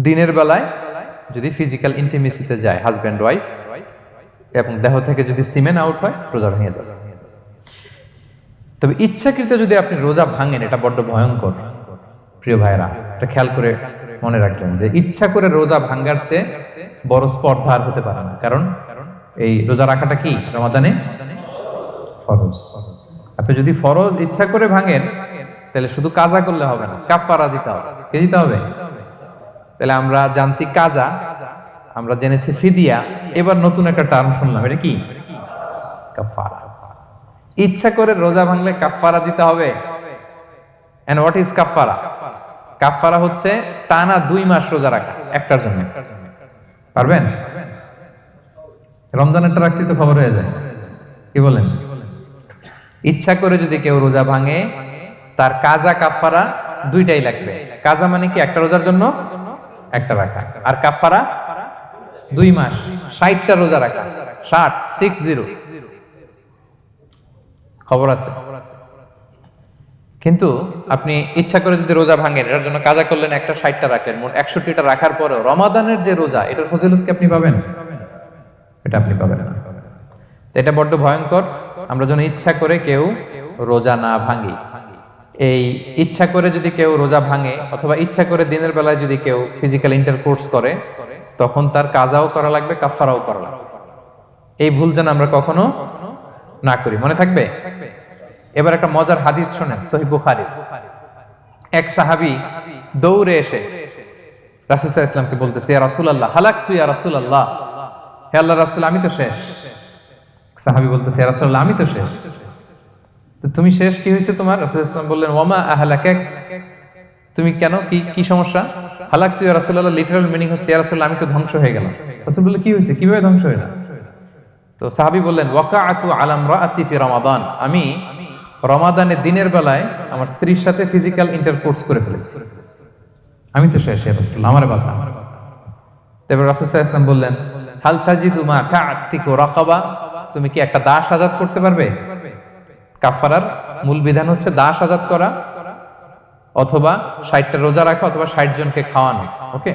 দিনের বেলায় যদি ফিজিক্যাল ইন্টিমেসিতে যায় হাজব্যান্ড ওয়াইফ এবং দেহ থেকে যদি সিমেন আউট হয় রোজা ভেঙে যাবে। তবে ইচ্ছাকৃত যদি আপনি রোজা ভাঙেন, এটা বড্ড ভয়ঙ্কর প্রিয় ভাইরা, এটা খেয়াল করে মনে রাখবেন যে ইচ্ছা করে রোজা ভাঙার চেয়ে বড় স্পর্ধা আর হতে পারে না। কারণ এই রোজা রাখাটা কি রমাদানে ফরজ। আপনি যদি ফরজ ইচ্ছা করে ভাঙেন তাহলে শুধু কাজা করলে হবে না, কাফারা দিতে হবে। কে দিতে হবে? তাহলে আমরা জানছি কাজা, আমরা জেনেছি ফিদিয়া, এবার নতুন একটা টার্ম শুনলাম, এটা কি? কাফারা। ইচ্ছা করে রোজা ভাঙলে কাফারা দিতে হবে। এন্ড হোয়াট ইজ কাফারা? কাফারা হচ্ছে টানা 2 মাস রোজা রাখা একটার জন্য। পারবেন? রমজানেরটা রাখতে তো খবর হয়ে যায়, কি বলেন? ইচ্ছা করে যদি কেউ রোজা ভাঙে তার কাজা কাফারা 2টাই লাগবে। কাজা মানে কি? একটা রোজার জন্য একটা রাখা, আর কাফারা 2 মাস 60টা রোজা রাখা। 60 খবর আছে। কিন্তু আপনি ইচ্ছা করে যদি রোজা ভাঙেন, এটার জন্য কাজা করলেন, একটা 60টা রাখলেন, মোট 61টা রাখার পরেও রমাদানের যে রোজা, এটার ফজিলত কি আপনি পাবেন? এটা আপনি পাবেন না। এটা বড্ড ভয়ঙ্কর। আমরা যেন ইচ্ছা করে কেউ রোজা না ভাঙি। এই ইচ্ছা করে যদি কেউ রোজা ভাঙে অথবা ইচ্ছা করে দিনের বেলায় যদি কেউ ফিজিক্যাল ইন্টারকোর্স করে, তখন তার কাজাও করা লাগবে, কাফারাও করা লাগবে। এই ভুল যেন আমরা কখনো না করি, মনে থাকবে। এবার একটা মজার হাদিস শোনেন, সহিহ বুখারী। এক সাহাবী দৌড়ে এসে রাসূল সাল্লাল্লাহু আলাইহি ওয়াসাল্লামকে বলতেছে, ইয়া রাসূলুল্লাহ হালাকতু ইয়া রাসূলুল্লাহ, হে আল্লাহর রাসূল আমি তো শেষ। সাহাবী বলতেছে, ইয়া রাসূলুল্লাহ আমি তো শেষ। তো তুমি শেষ, কি হয়েছে তোমার? রাসূল সাল্লাল্লাহু আলাইহি ওয়াসাল্লাম বললেন, ওয়ামা আহলাকাক, তুমি কেন, কি সমস্যা? হালাকতু ইয়া রাসূলুল্লাহ লিটারাল মিনিং হচ্ছে, ইয়া রাসূলুল্লাহ আমি তো ধ্বংস হয়ে গেলাম। রাসূল বললেন, কি হয়েছে, কিভাবে ধ্বংস হয়ে গেল? তো সাহাবী বললেন, ওয়াকাআতু আলা ইমরাআতি ফি রমাদান, আমি রমাদানের দিনের বেলায় আমার স্ত্রীর সাথে ফিজিক্যাল ইন্টারকোর্স করে ফেলেছি, আমি তো শেষ, ইয়া রাসূলুল্লাহ আমার বাঁচান। তারপর রাসূল সাল্লাল্লাহু আলাইহি ওয়াসাল্লাম বললেন, হাল তাজিদু মা কা'তিকু রাকাবা, তুমি কি একটা দাস আজাদ করতে পারবে? কাফারার মূল বিধান হচ্ছে দাস আজাদ করা অথবা 60টা রোজা রাখা অথবা 60 জনকে খাওয়ানো। ওকে,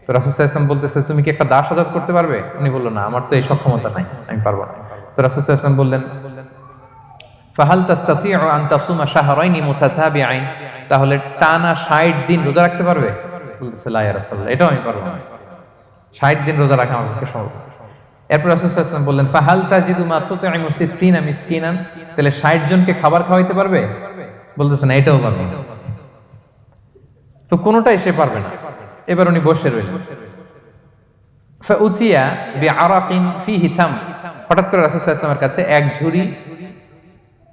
তো রাসূল সাল্লাল্লাহু আলাইহি ওয়াসাল্লাম বলতেছে, তুমি কি একটা দাস আজাদ করতে পারবে? উনি বলল, না আমার তো এই সক্ষমতা নাই, আমি পারবো না। তো রাসূল সাল্লাল্লাহু আলাইহি ওয়াসাল্লাম বললেন, ফাহাল তাস্তাতিউ আন তাসুমা শাহরাইনি মুতাতাবিআইন, তাহলে টানা 60 দিন রোজা রাখতে পারবে? বলতেছে, লা ইয়া রাসূলুল্লাহ, এটাও আমি পারবো না, 60 দিন রোজা রাখা আমার পক্ষে সম্ভব না। এরপর রাসূল সাল্লাল্লাহু আলাইহি ওয়াসাল্লাম বললেন, ফাহাল তাজিদু মা তুতঈমু 60 মিসকিনান, তাহলে 60 জনকে খাবার খাওয়াইতে পারবে? বলতেছে, না এটাও পারবে না। তো কোনোটাই সে পারবে না। এবার উনি বসে রইলেন। ফাউতিয়া বিআরাকিন ফিহি তাম, হঠাৎ করে রাসূল সাল্লাল্লাহু আলাইহি ওয়াসাল্লামের কাছে এক ঝুড়ি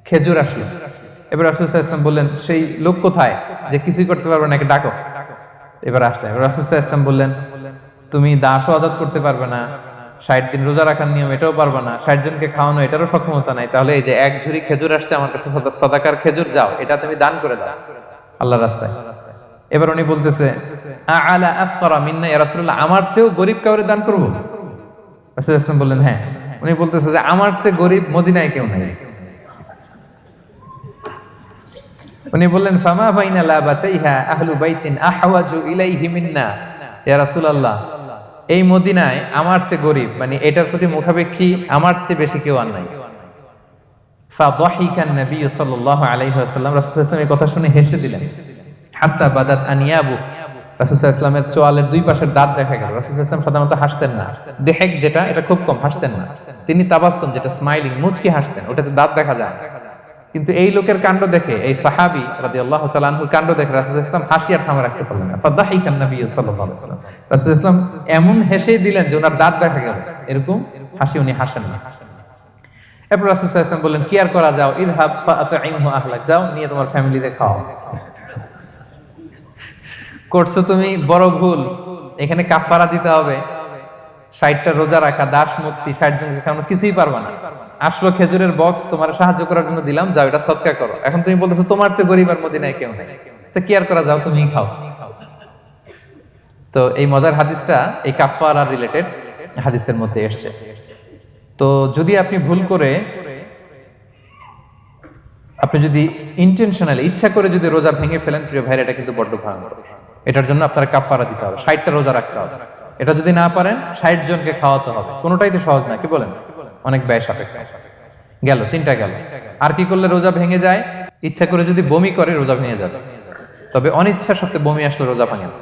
খেজুর আসলো। এবার রাসূল সাল্লাল্লাহু আলাইহি ওয়াসাল্লাম বললেন, সেই লোক কোথায় যে কিছুই করতে পারবে না, একে ডাকো। এবার আসলে এবার রাসূল সাল্লাল্লাহু আলাইহি ওয়াসাল্লাম বললেন, তুমি দাসও আজাদ করতে পারবে না, 60 দিন রোজা রাখার নিয়ম এটাও পারবে না, 60 জনকে খাওয়ানো এটারও সক্ষমতা নাই, তাহলে এই যে এক ঝুড়ি খেজুর আসছে আমার কাছে, সাদাকার খেজুর, যাও এটা তুমি দান করে দাও আল্লাহর রাস্তায়। এবার উনি বলতেছে, আ'লা আফকারা মিন্না ইয়া রাসূলুল্লাহ, আমার চেয়েও গরীব কাউরে দান করব? রাসূল সাল্লাল্লাহু আলাইহি ওয়াসাল্লাম বললেন, হ্যাঁ। উনি বলতেছে যে আমার চেয়ে গরীব মদিনায় কেউ নাই। উনি বললেন, ফামা বাইনা লাবাতাইহা আহলু বাইতিন আহওয়াজু ইলাইহি মিন্না ইয়া রাসূলুল্লাহ, এই মদিনায় আমার চেয়ে গরীব, মানে এটার প্রতি মুখাপেক্ষী আমার চেয়ে বেশি কেউ আর নাই। ফাদাহিকান নবী সাল্লাল্লাহু আলাইহি ওয়াসাল্লাম, রাসূল সাল্লাল্লাহু আলাইহি ওয়াসাল্লাম এই কথা শুনে হেসে দিলেন। হাত্তা বাদাত আনিয়াবু, রাসূল সাল্লাল্লাহু আলাইহি ওয়াসাল্লামের চোয়ালের দুই পাশের দাঁত দেখা গেল। রাসূল সাল্লাল্লাহু আলাইহি ওয়াসাল্লাম সাধারণত হাসতেন না, দেহেক যেটা এটা খুব কম হাসতেন না, তিনি তাবাসসুম যেটা স্মাইলিং মুচকি হাসতেন, ওটাতে দাঁত দেখা যায়। কিন্তু এই লোকের কাণ্ড দেখে, এই সাহাবী রাদিয়াল্লাহু তাআলা আনহুর কাণ্ড দেখে রাসূল সাল্লাল্লাহু আলাইহি ওয়াসাল্লাম হাসি আর থামা রাখতে পারলেন না। ফাদাহিকান নবী সাল্লাল্লাহু আলাইহি ওয়াসাল্লাম, রাসূল সাল্লাল্লাহু আলাইহি ওয়াসাল্লাম এমন হেসেই দিলেন যে ওনার দাঁত দেখা গেল, এরকম হাসি উনি হাসেন না। এরপর রাসূল সাল্লাল্লাহু আলাইহি ওয়াসাল্লাম বললেন, কি আর করা, যাও ইযহাব ফাআতইমহু আহলাক, যাও নিয়ে তোমার ফ্যামিলিতে খাও। করছো তুমি বড় ভুল, এখানে কাফারা দিতে হবে, 60টা রোজা রাখা, দাস মুক্তি, 60 জনকে খাওয়ানো, কিছুই পারবা না। আসলো খেজুরের বক্স তোমার সাহায্য করার জন্য দিলাম, যাও এটা সদকা করো। এখন তুমি বলতেছো তোমার চেয়ে গরিব আর মদিনায় কেউ নেই, তো কি আর করা, যাও তুমি খাও। তো এই মজার হাদিসটা এই কাফারা রিলেটেড হাদিসের মধ্যে এসেছে। তো যদি আপনি ভুল করে, আপনি যদি ইন্টেনশনালি ইচ্ছা করে যদি রোজা ভেঙে ফেলেন, প্রিয় ভাইরা, এটা কিন্তু বড্ড ভয়ঙ্কর। এটার জন্য আপনার কাফারা দিতে হবে, 60টা রোজা রাখতে হবে। এটা যদি না পারেন 60 জনকে খাওয়াতে হবে। কোনোটাই তো সহজ না, কি বলেন? অনেক ব্যয় সাপেক্ষ। গেল 3টা গেল। আর কি করলে রোজা ভেঙে যায়? ইচ্ছা করে যদি বমি করে রোজা ভেঙে যাবে, তবে অনিচ্ছা সত্ত্বে বমি আসলে রোজা ভাঙে না।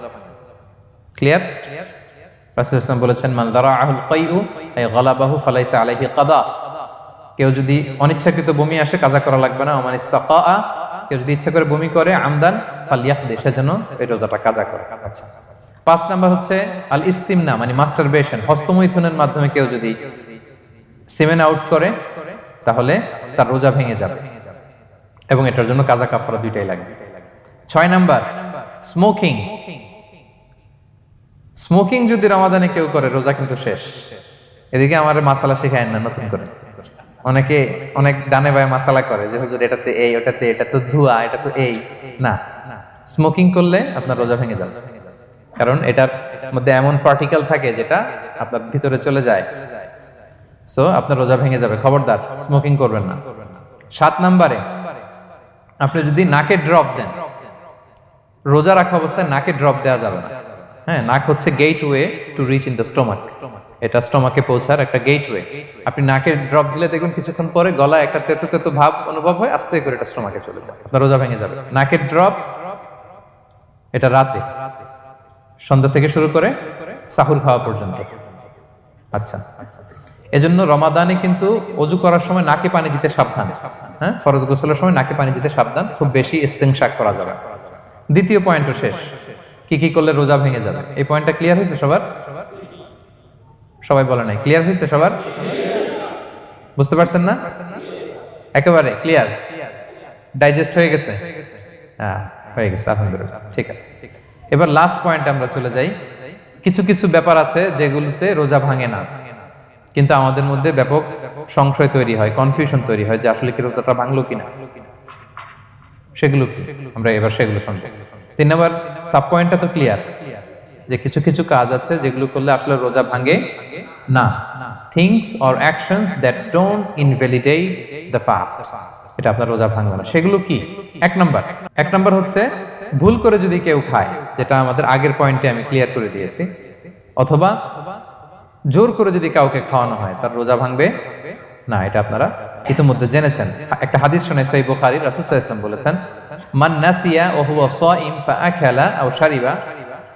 ক্লিয়ার? রাসূল সাল্লাল্লাহু আলাইহি ওয়াসাল্লাম বলেছেন, মান দারাআহুল কাইউ আই গালাবাহু ফালাইসা আলাইহি কাদা। কেউ যদি অনিচ্ছাকৃত বমি আসে কাজা করা লাগবে না। ওমান ইস্তাকা, কেউ যদি ইচ্ছা করে বমি করে আমদান ফালইয়াকদি, সেজন্য এই রোজাটা কাজা করে। আচ্ছা, 5 নাম্বার হচ্ছে আল ইস্তিমনা, মানে মাস্টারবেশন, হস্তমৈথুনের মাধ্যমে কেউ যদি সেমেন আউট করে তাহলে তার রোজা ভেঙে যাবে, এবং এটার জন্য কাজা কাফারা দুইটাই লাগবে। 6 নাম্বার স্মোকিং। স্মোকিং যদি রমাদানে কেউ করে, রোজা কিন্তু শেষ। এদিকে আমার মাসালা শেখায় না নতুন করে, অনেকে অনেক ডানে বায়ে মাসালা করে যে হুজুর এটাতে এই, ওটাতে এটা তো ধোঁয়া, এটা তো এই না। স্মোকিং করলে আপনার রোজা ভেঙে যাবে, কারণ এটার মধ্যে এমন পার্টিকেল থাকে যেটা আপনার ভিতরে চলে যায়, সো আপনার রোজা ভেঙে যাবে। খবরদার স্মোকিং করবেন না। 7 নাম্বারে আপনি যদি নাকে ড্রপ দেন, রোজা রাখা অবস্থায় নাকে ড্রপ দেওয়া যাবে না। হ্যাঁ, নাক হচ্ছে gateway to reach in the stomach, এটা স্টোমাকে পৌঁছার একটা গেটওয়ে। আপনি নাকে ড্রপ দিলে দেখুন কিছুক্ষণ পরে গলায় একটা তেতো তেতো ভাব অনুভব হয়, আস্তে করে এটা স্টোমাকে চলে যায়, আপনার রোজা ভেঙে যাবে। নাকের ড্রপ এটা রাতে, সন্ধ্যা থেকে শুরু করে সাহুর খাওয়া পর্যন্ত। আচ্ছা, এজন্য রমাদানে কিন্তু ওযু করার সময় নাকে পানি দিতে সাবধান। হ্যাঁ, ফরজ গোসলের সময় নাকে পানি দিতে সাবধান, খুব বেশি ইস্তেনশাক করা যাবে। দ্বিতীয় পয়েন্টও শেষ, কি কি করলে রোজা ভেঙে যাবে। এই পয়েন্টটা ক্লিয়ার হয়েছে সবার? সবাই বলে নাই, ক্লিয়ার হয়েছে সবার? বুঝতে পারছেন না? একেবারে ক্লিয়ার, ডাইজেস্ট হয়ে গেছে? হ্যাঁ, হয়ে গেছে, আলহামদুলিল্লাহ। ঠিক আছে, এবার লাস্ট পয়েন্টে আমরা চলে যাই। কিছু কিছু ব্যাপার আছে যেগুলোতে রোজা ভাঙে না, কিন্তু আমাদের মধ্যে ব্যাপক সংশয় তৈরি হয়, কনফিউশন তৈরি হয় যে আসলে কি রোজাটা ভাঙলো কিনা। সেগুলো কি, আমরা এবার সেগুলো শুনবো। 3 নম্বর সাব পয়েন্টটা তো ক্লিয়ার, যে কিছু কিছু কাজ আছে যেগুলো করলে আসলে রোজা ভাঙে না। Things or actions that don't invalidate the fast, এটা আপনার রোজা ভাঙবে না। সেগুলো কি? 1 নম্বর হচ্ছে ভুল করে যদি কেউ খায়, যেটা আমাদের আগের পয়েন্টে আমি ক্লিয়ার করে দিয়েছি, অথবা জোর করে যদি কাউকে খাওয়ানো হয়, তার রোজা ভাঙবে না, এটা আপনারা ইতিমধ্যে জেনেছেন। একটা হাদিস শুনে সহিহ বুখারী, রাসূল সাল্লাল্লাহু আলাইহি ওয়াসাল্লাম বলেছেন, মান নাসিয়া ওয়া হুয়া সাইম ফাআকালা আও শারিবা,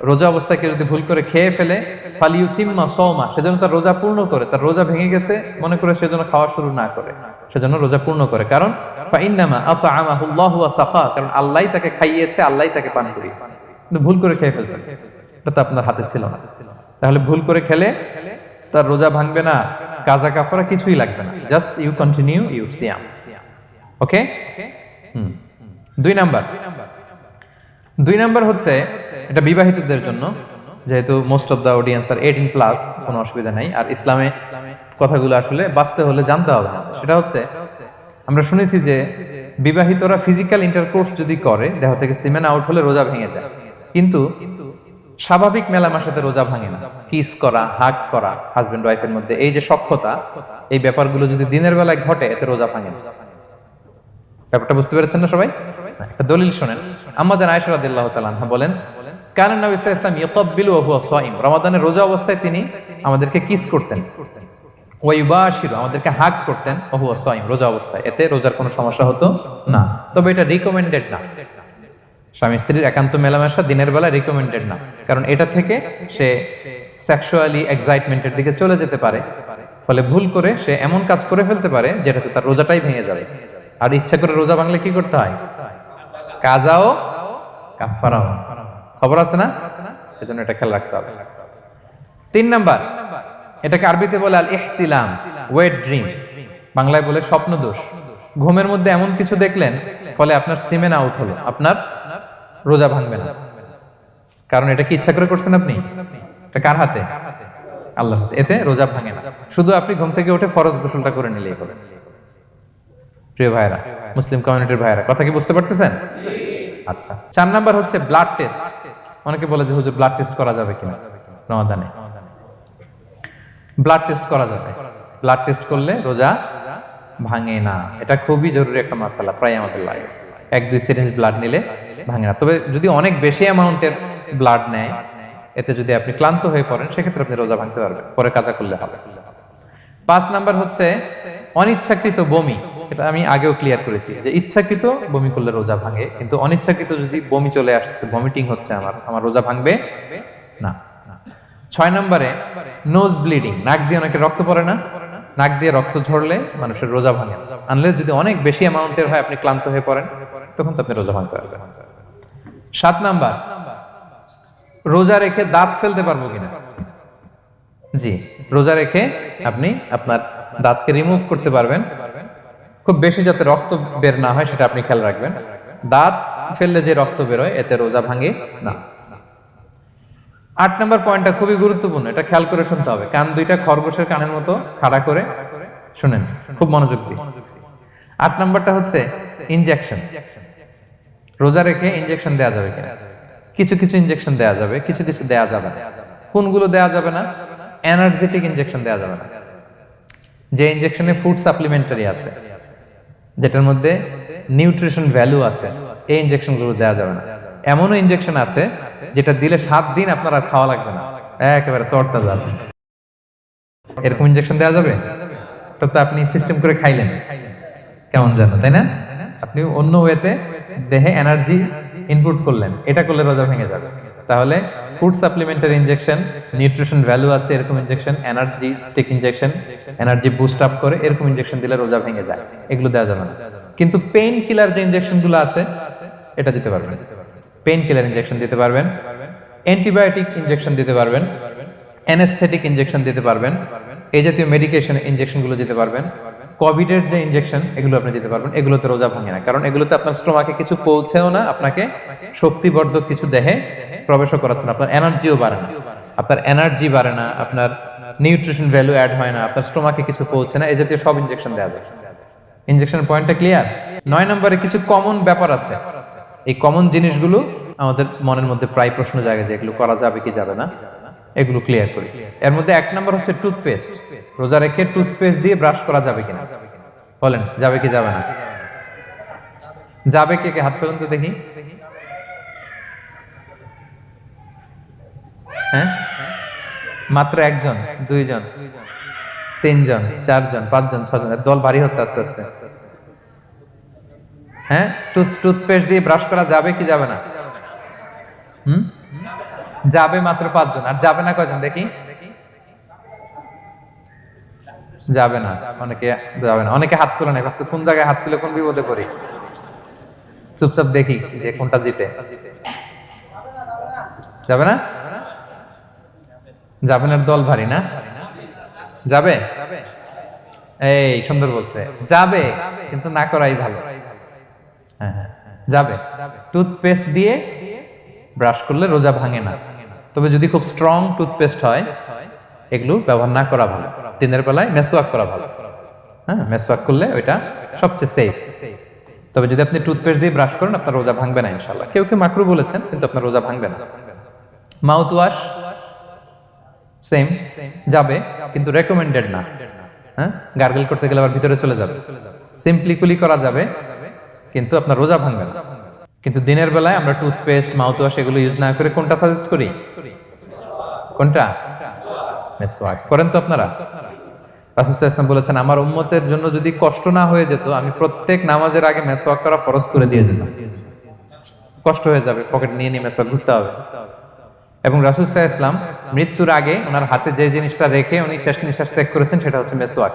রোজা অবস্থায় কেউ যদি ভুল করে খেয়ে ফেলে, ফালিউতিম্মা সাওমা, সেজন্য তার রোজা পূর্ণ করে। তার রোজা ভেঙে গেছে মনে করে সেজন্য খাওয়া শুরু না করে, সেজন্য রোজা পূর্ণ করে। কারণ ফাইন্নামা আতআমাহুল্লাহু ওয়া সাফা, কারণ আল্লাহই তাকে খাইয়েছে, আল্লাহই তাকে পান করিয়েছে। কিন্তু ভুল করে খেয়ে ফেলছেন, এটা তো আপনার হাতে ছিল না। তাহলে ভুল করে খেলে তার রোজা ভাঙবে না, কাজা কাফারা কিছুই লাগবে না, জাস্ট ইউ কন্টিনিউ ইউর সিয়াম। ওকে? 2 নাম্বার হচ্ছে, এটা বিবাহিতদের জন্য, যেহেতু মোস্ট অফ দ্য অডিয়েন্স আর 18+, কোনো অসুবিধা নাই। আর ইসলামে কথাগুলো আসলে বাঁচতে হলে জানতে হবে। সেটা হচ্ছে, আমরা শুনেছি যে বিবাহিতরা ফিজিক্যাল ইন্টারকোর্স যদি করে, দেহ থেকে সিমেন আউট হলে রোজা ভেঙে যায়, কিন্তু স্বাভাবিক মেলামেশাতে রোজা ভাঙে না। কিস করা, হাগ করা হাজবেন্ড ওয়াইফের মধ্যে, এই যে সখ্যতা, এই ব্যাপারগুলো যদি দিনের বেলায় ঘটে, এতে রোজা ভাঙে না। ব্যাপারটা বুঝতে পেরেছেন না সবাই? একটা দলিল শোনেন। আমাদের আয়েশা রাদিয়াল্লাহু তাআলা আনহা বলেন, কানা নবী সাল্লাল্লাহু আলাইহি ওয়াসাল্লাম ইয়াকাব্বিলু ওয়া হুয়া সাইম, রমাদানের রোজা অবস্থায় তিনি আমাদেরকে কিস করতেন, ওয়া ইউবাশিরু, আমাদেরকে হাগ করতেন, ওয়া হুয়া সাইম, রোজা অবস্থায়। এতে রোজার কোনো সমস্যা হতো না, তবে এটা রিকমেন্ডেড না। স্বামী স্ত্রীর একান্ত মেলামেশা দিনের বেলা রিকমেন্ডেড না, কারণ এটা থেকে সে সেক্সুয়ালি এক্সাইটমেন্টের দিকে চলে যেতে পারে, ফলে ভুল করে সে এমন কাজ করে ফেলতে পারে যেটাতে তার রোজাটাই ভেঙে যাবে। আর ইচ্ছা করে রোজা ভাঙলে কি করতে হয়? কাজাও কাফারাও, খবর আছে না? সেজন্য এটা খেয়াল রাখতে হবে। 3 নাম্বার, এটাকে আরবিতে বলে আল ইহতিলাম, ওয়েট ড্রিম, বাংলায় বলে স্বপ্ন দোষ। ঘুমের মধ্যে এমন কিছু দেখলেন ফলে আপনার সিমেন আউট হলো, আপনার রোজা ভাঙবে না, কারণ এটা কি ইচ্ছা করে করছেন আপনি? এটা কার হাতে? আল্লাহর হাতে। এতে রোজা ভাঙে না, শুধু আপনি ঘুম থেকে উঠে ফরজ গোসলটা করে নিলেই হবে। প্রিয় ভাইরা, মুসলিম কমিউনিটির ভাইরা, কথা কি বুঝতে পারতেছেন? আচ্ছা, 4 নাম্বার হচ্ছে ব্লাড টেস্ট। অনেকে বলে যে হুজুর ব্লাড টেস্ট করা যাবে কিনা রমাদানে? ব্লাড টেস্ট করা যাবে। ব্লাড টেস্ট করলে রোজা ভাঙে না, এটা খুবই জরুরি একটা মাসালা, প্রায় আমাদের লাগে। 1-2 সিরিঞ্জ ব্লাড নিলে ভাঙে না। তবে যদি অনেক বেশি অ্যামাউন্টের ব্লাড নেয়, এতে যদি আপনি ক্লান্ত হয়ে পড়েন, সেক্ষেত্রে আপনি রোজা ভাঙতে পারবেন, পরে কাজা করলে হবে। 5 নাম্বার হচ্ছে অনিচ্ছাকৃত বমি। এটা আমি আগেও ক্লিয়ার করেছি যে ইচ্ছাকৃত বমি করলে রোজা ভাঙে, কিন্তু অনিচ্ছাকৃত যদি বমি চলে আসছে, ভমিটিং হচ্ছে, আমার রোজা ভাঙবে না। 6 নম্বরে নোজ ব্লিডিং, নাক দিয়ে অনেকে রক্ত পড়ে না, নাক দিয়ে রক্ত ঝরলে মানুষের রোজা ভাঙে, আনলেস যদি অনেক বেশি অ্যামাউন্টের হয়, আপনি ক্লান্ত হয়ে পড়েন, তখন তো আপনি রোজা ভাঙতে পারবেন। 7 নাম্বার, রোজা রেখে দাঁত ফেলতে পারবো কিনা? জি, রোজা রেখে আপনি আপনার দাঁতকে রিমুভ করতে পারবেন, খুব বেশি যাতে রক্ত বের না হয় সেটা আপনি খেয়াল রাখবেন। দাঁত ফেললে যে রক্ত বেরোয়, এতে রোজা ভাঙে না। 8 নম্বর পয়েন্টটা খুবই গুরুত্বপূর্ণ, এটা খেয়াল করে শুনতে হবে। কান দুইটা খরগোশের কানের মতো খাড়া করে শুনেন, খুব মনোযোগ দিয়ে। 8 নম্বরটা হচ্ছে ইনজেকশন। রোজা রেখে ইনজেকশন দেওয়া যাবে কিনা? কিছু কিছু ইনজেকশন দেওয়া যাবে, কিছু কিছু দেওয়া যাবে না। কোনগুলো দেওয়া যাবে না? এনার্জেটিক ইনজেকশন দেওয়া যাবে না, যে ইনজেকশনে ফুড সাপ্লিমেন্টারি আছে, যেটার মধ্যে নিউট্রিশন ভ্যালু আছে, এই ইনজেকশনগুলো দেওয়া যাবে না। এমনও ইনজেকশন আছে যেটা দিলে 7 দিন আপনার আর খাওয়া লাগবে না, একেবারে তরতাজা। এরকম ইনজেকশন দেওয়া যাবে? তো আপনি সিস্টেম করে খাইলেন কেমন জানো, তাই না? আপনি অন্য ওয়েতে দেহে এনার্জি ইনপুট করলেন, এটা করলে রোজা ভেঙে যাবে। তাহলে food supplementary injection, nutrition value আছে এরকম injection, energetic injection, energy boost up করে এরকম ইনজেকশন দিলে রোজা ভেঙে যায়, এগুলো দেওয়া যাবে না। কিন্তু পেইন কিলার যে ইনজেকশনগুলো আছে, এটা দিতে পারবেন। পেইন কিলার ইনজেকশন দিতে পারবেন, অ্যান্টিবায়োটিক ইনজেকশন দিতে পারবেন, অ্যানেস্থেটিক ইনজেকশন দিতে পারবেন, এই জাতীয় মেডিকেশন ইনজেকশনগুলো দিতে পারবেন। কোভিডের যে ইনজেকশন, এগুলো আপনি দিতে পারবেন। এগুলোতে রোজা ভাঙে না, কারণ এগুলোতে আপনার স্টোমাকে কিছু পৌঁছেও না, আপনাকে শক্তিবর্ধক কিছু দেহে প্রবেশও করাচ্ছে না, আপনার এনার্জিও বাড়ে না, আপনার এনার্জি বাড়ে না, আপনার নিউট্রিশন ভ্যালু অ্যাড হয় না, আপনার স্টোমাকে কিছু পৌঁছে না, এই জাতীয় সব ইনজেকশন দেওয়া যায়। ইনজেকশন পয়েন্টটা ক্লিয়ার? 9 নম্বরে কিছু কমন ব্যাপার আছে, এই কমন জিনিসগুলো আমাদের মনের মধ্যে প্রায় প্রশ্ন জাগে যে এগুলো করা যাবে কি যাবে না, এগুলো ক্লিয়ার করি। এর মধ্যে 1 নম্বর হচ্ছে টুথপেস্ট। রোজা রেখে টুথপেস্ট দিয়ে ব্রাশ করা যাবে কিনা? বলেন, যাবে কি যাবে না? যাবে, কে কে হাত তুলুন তো দেখি। হ্যাঁ, মাত্র 1 জন, 2 জন, 3 জন, 4 জন, 5 জন, 6 জন, দল ভারী হচ্ছে আস্তে আস্তে। হ্যাঁ, টুথপেস্ট দিয়ে ব্রাশ করা যাবে কি যাবে না? যাবে মাত্র 5 জন। আর যাবে না কয়জন দেখি? যাবে না, অনেকে যাবে না, অনেকে হাত তুলে নাই, ভাবছে কোন জায়গায় হাত তুলে কোন বিপদে পড়ি। চুপচাপ দেখি যে কোনটা জিতে। যাবে না? যাবে না, দল ভারী না? যাবে? এই সুন্দর বলছে, যাবে, কিন্তু না করাই ভালো। হ্যাঁ হ্যাঁ, যাবে। টুথপেস্ট দিয়ে ব্রাশ করলে রোজা ভাঙে না, তবে যদি খুব স্ট্রং টুথপেস্ট হয়, এগুলো ব্যবহার না করা ভালো। দিনের বেলায় মেসওয়াক করা ভালো। হ্যাঁ, মেসওয়াক করলে ওইটা সবচেয়ে সেফ। তবে যদি আপনি টুথপেস্ট দিয়ে ব্রাশ করেন, আপনার রোজা ভাঙবে না ইনশাআল্লাহ। কেউ কেউ মাকরু বলেছেন, কিন্তু আপনার রোজা ভাঙবে না। মাউথ ওয়াশ সেম, যাবে, কিন্তু রেকমেন্ডেড না। হ্যাঁ, গার্গল করতে গেলে আবার ভিতরে চলে যাবে। সিম্পলি কুলি করা যাবে, কিন্তু আপনার রোজা ভাঙবে না। কিন্তু দিনের বেলায় আমরা টুথপেস্ট, মাউথ ওয়াশ এগুলো ইউজ না করে কোনটা সাজেস্ট করি? কোনটা? মেসওয়াক করেন তো আপনারা? রাসূল সাল্লাল্লাহু আলাইহি ওয়াসাল্লাম বলেছেন, আমার উম্মতের জন্য যদি কষ্ট না হয়ে যেত, আমি প্রত্যেক নামাজের আগে মেসওয়াক করা ফরজ করে দিয়ে যেতাম। কষ্ট হয়ে যাবে, পকেট নিয়ে নিয়ে মেসওয়াক ঘুরতে হবে। এবং রাসূল সাল্লাল্লাহু আলাইহি ওয়াসাল্লাম মৃত্যুর আগে ওনার হাতে যে জিনিসটা রেখে উনি শেষ নিঃশ্বাস ত্যাগ করেছেন সেটা হচ্ছে মেসওয়াক।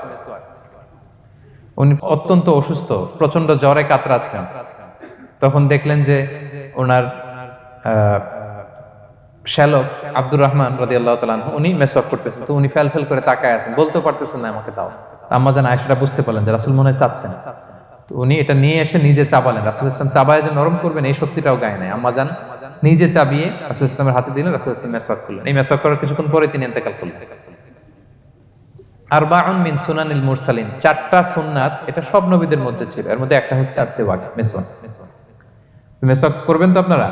উনি অত্যন্ত অসুস্থ, প্রচন্ড জ্বরে কাতরাচ্ছেন, তখন দেখলেন যে ওনার শ্যালক আব্দুর রহমান রাদিয়াল্লাহু তাআলা আনহু উনি মেসওয়াক করতেছেন, তো উনি ফেল ফেল করে তাকায় আছেন, বলতেও পারতেছেন না আমাকে দাও। আম্মা জান আয়েশা বুঝতে পারলেন যে রাসূল মনে হয় চাচ্ছেন, তো উনি এটা নিয়ে এসে নিজে চাবালেন। রাসূল ইসলাম চাবায় যে নরম করবেন এই শক্তিটাও গায়ে নাই, আম্মা জান নিজে চাবিয়ে রাসূল ইসলামের হাতে দিলেন, রাসূল ইসলাম মেসওয়াক করলেন। এই মেসওয়াক করার কিছুক্ষণ পরে তিনি ইন্তেকাল করলেন। আরবাউন মিন সুনানিল মুরসালিন, 4টা সুন্নাত, এটা সব নবীদের মধ্যে ছিল, এর মধ্যে একটা হচ্ছে আসওয়াক, মেসওয়াক। মেসওয়াক করবেন তো আপনারা?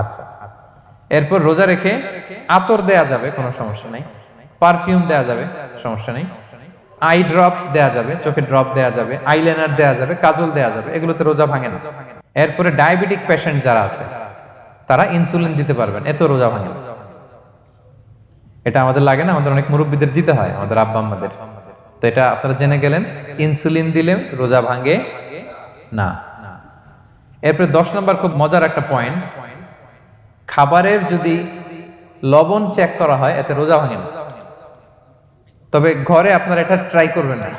আচ্ছা। এরপর রোজা রেখে আতর দেয়া যাবে, কোনো সমস্যা নাই, পারফিউম দেয়া যাবে, সমস্যা নেই, আই ড্রপ দেয়া যাবে, চোখে ড্রপ দেয়া যাবে, আইলাইনার দেয়া যাবে, কাজল দেয়া যাবে, এগুলোতে রোজা ভাঙে না। এরপরে ডায়াবেটিক পেশেন্ট যারা আছে তারা ইনসুলিন দিতে পারবেন, এত রোজা ভাঙে না। এটা আমাদের লাগে না, আমাদের অনেক মুরব্বীদের দিতে হয়, আমাদের আব্বা আম্মাদের। তো এটা আপনারা জেনে গেলেন, ইনসুলিন দিলে রোজা ভাঙে না। এরপরে 10 নম্বর খুব মজার একটা পয়েন্ট, খাবারের যদি লবণ চেক করা হয় এতে রোজা ভাঙে না। তবে ঘরে আপনারা এটা ট্রাই করবেন না,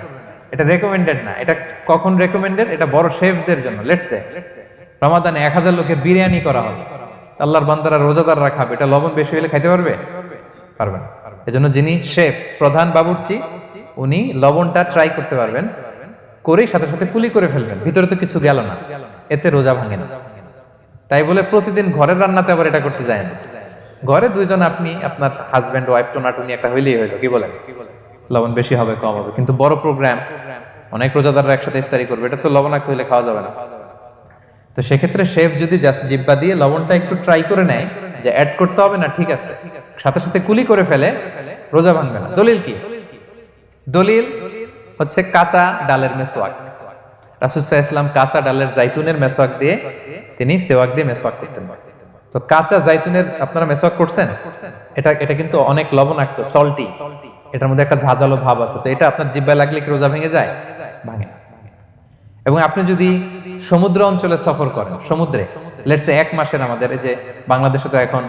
এটা রেকমেন্ডেড না। এটা কখন রেকমেন্ডেড? এটা বড় শেফদের জন্য। লেটস সে রমাদানে 1000 লোকের বিরিয়ানি করা হবে, আল্লাহর বান্দারা রোজাদাররা খাবে, এটা লবণ বেশি হলে খাইতে পারবে? পারবেন। এজন্য যিনি শেফ, প্রধান বাবুর্চি, উনি লবণটা ট্রাই করতে পারবেন, করেই সাথে সাথে কুলি করে ফেলবেন, ভিতরে তো কিছু গেল না, এতে রোজা ভাঙে না। তাই বলে প্রতিদিন ঘরের রান্নাতে আবার এটা করতে যায় না। ঘরে দুইজন, আপনি আপনার হাজবেন্ড ওয়াইফ টোনাটুনি একটা হইলেই হইলো, কি বলেন? লবণ বেশি হবে কম হবে, কিন্তু বড় প্রোগ্রাম, অনেক রোজাদাররা একসাথে ইফতারি করবে, এটা তো লবণাক্ত হইলে খাওয়া যাবে না। তো সেক্ষেত্রে শেফ যদি জাস্ট জিব্বা দিয়ে লবণটা একটু ট্রাই করে নেয় যে অ্যাড করতে হবে না, ঠিক আছে, সাথে সাথে কুলি করে ফেলে, রোজা ভাঙবে না। দলিল কি? দলিল হচ্ছে কাঁচা ডালের মেসওয়াক। রাসূল সাল্লাল্লাহু আলাইহি ওয়াসাল্লাম কাঁচা ডালের জাইতুনের মেসওয়াক দিয়ে তিনি সেওয়াক দিয়ে মেসওয়াক করতেন। তো কাঁচা জাইতুনের আপনারা মেসওয়াক করছেন, এটা কিন্তু অনেক লবণাক্ত, সল্টি, এটার মধ্যে একটা ঝাঁঝালো ভাব আছে। তো এটা আপনার জিহ্বায় লাগলে কি রোজা ভেঙে যায়? ভাঙে না। এবং আপনি যদি সমুদ্র অঞ্চলে সফর করেন, সমুদ্রে লেটস সে 1 মাসের, আমাদের এই যে বাংলাদেশে তো এখন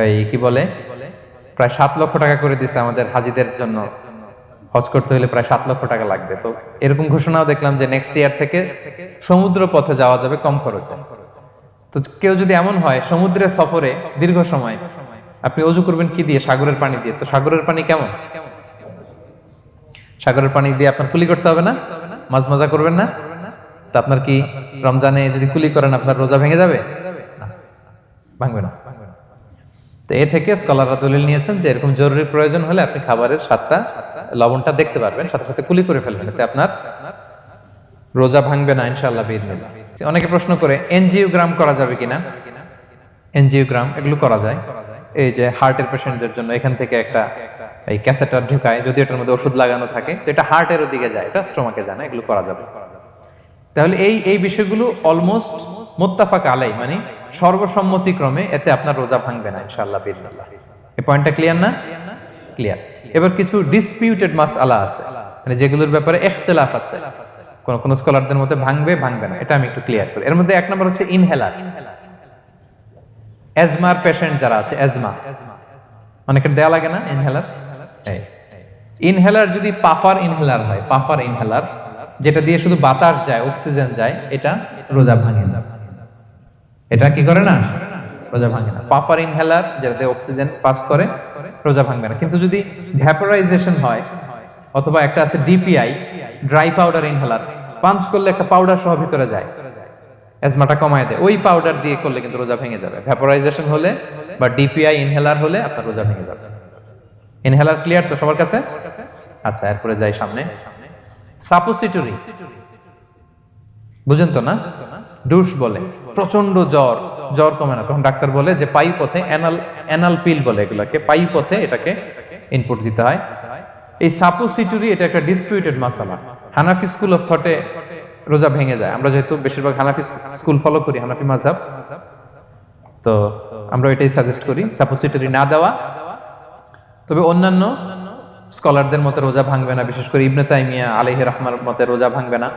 এই কি বলে প্রায় 7 লক্ষ টাকা করে দিছে আমাদের হাজিদের জন্য, হজ করতে হলে প্রায় 7 লক্ষ টাকা লাগবে। তো এরকম ঘোষণাও দেখলাম যে নেক্সট ইয়ার থেকে সমুদ্র পথে যাওয়া যাবে কম খরচে। তো কেউ যদি এমন হয় সমুদ্রের সফরে দীর্ঘ সময়, আপনি অজু করবেন কি দিয়ে? সাগরের পানি দিয়ে। তো সাগরের পানি কেমন? সাগরের পানি দিয়ে আপনার কুলি করতে হবে না, মাছ মজা করবেন না। তা আপনার কি রমজানে যদি কুলি করেন আপনার রোজা ভেঙে যাবে? ভাঙবে না। তো এ থেকে স্কলাররা দলিল নিয়েছেন যে এরকম জরুরি প্রয়োজন হলে আপনি খাবারের স্বাদটা, লবণটা দেখতে পারবেন, সাথে সাথে কুলি করে ফেলবেন, এতে আপনার রোজা ভাঙবে না ইনশাআল্লাহ বিইذনিল্লাহ। অনেকে প্রশ্ন করে এনজিওগ্রাম করা যাবে কিনা? এনজিওগ্রাম এগুলো করা যায়, এই যে হার্টের পেশেন্টদের জন্য এখান থেকে একটা এই ক্যাথেটার ঢুকায়, যদি এটার মধ্যে ওষুধ লাগানো থাকে, তো এটা হার্টের দিকে যায়, এটা স্টোমাকে যায় না, এগুলো করা যাবে। তাহলে এই বিষয়গুলো অলমোস্ট মুত্তাফাক আলাই, মানে সর্বসম্মতিক্রমে, এতে আপনার রোজা ভাঙবে না ইনশাআল্লাহ বিইذনিল্লাহ। এই পয়েন্টটা ক্লিয়ার না? ক্লিয়ার। এবার কিছু ডিসপিউটেড মাসআলা আছে, মানে যেগুলোর ব্যাপারে ইখতিলাফ আছে, কোন কোন স্কলারদের মধ্যে ভাঙবে ভাঙবে না, এটা আমি একটু ক্লিয়ার করি। এর মধ্যে 1 নম্বর হচ্ছে ইনহেলার। অ্যাজমার পেশেন্ট যারা আছে, অ্যাজমা অনেকের দেয়া লাগে না ইনহেলার। ইনহেলার যদি পাফার ইনহেলার হয়, পাফার ইনহেলার যেটা দিয়ে শুধু বাতাস যায়, অক্সিজেন যায়, এটা রোজা ভাঙে না। এটা কি করে না? রোজা ভাঙে না। পাফার ইনহেলার যেটাতে অক্সিজেন পাস করে, রোজা ভাঙবে না। কিন্তু যদি ভ্যাপোরাইজেশন হয়, অথবা একটা আছে DPI, dry powder inhaler, punch করলে একটা পাউডার সহ ভিতরে যায়, অ্যাজমাটা কমায় দেয়, ওই পাউডার দিয়ে করলে কিন্তু রোজা ভেঙে যাবে। ভ্যাপোরাইজেশন হলে বা ডিপিআই ইনহেলার হলে আপনার রোজা ভেঙে যাবে। ইনহেলার ক্লিয়ার তো সবার কাছে? আচ্ছা, এরপরে যাই সামনে। সাপোসিটরি বুঝেন তো না? ডুশ বলে, প্রচন্ড জ্বর কমে না, তখন ডাক্তার বলে যে পায়ু পথে, অ্যানাল পিল বলে এগুলাকে, পায়ু পথে এটাকে ইনপুট দিতে হয়। এই সাপোসিটরি এটা একটা ডিসপিউটেড মাসালা। হানাফি স্কুল অফ থটে রোজা ভেঙে যায়। আমরা যেহেতু বেশিরভাগ হানাফি স্কুল ফলো করি, হানাফি মাযহাব, তো আমরা এটাই সাজেস্ট করি সাপোসিটরি না দেওয়া। তবে অন্যান্য স্কলারদের মতে রোজা ভাঙবে না, বিশেষ করে ইবনে তাইমিয়া আলাইহি রাহমার মতে রোজা ভাঙবে না।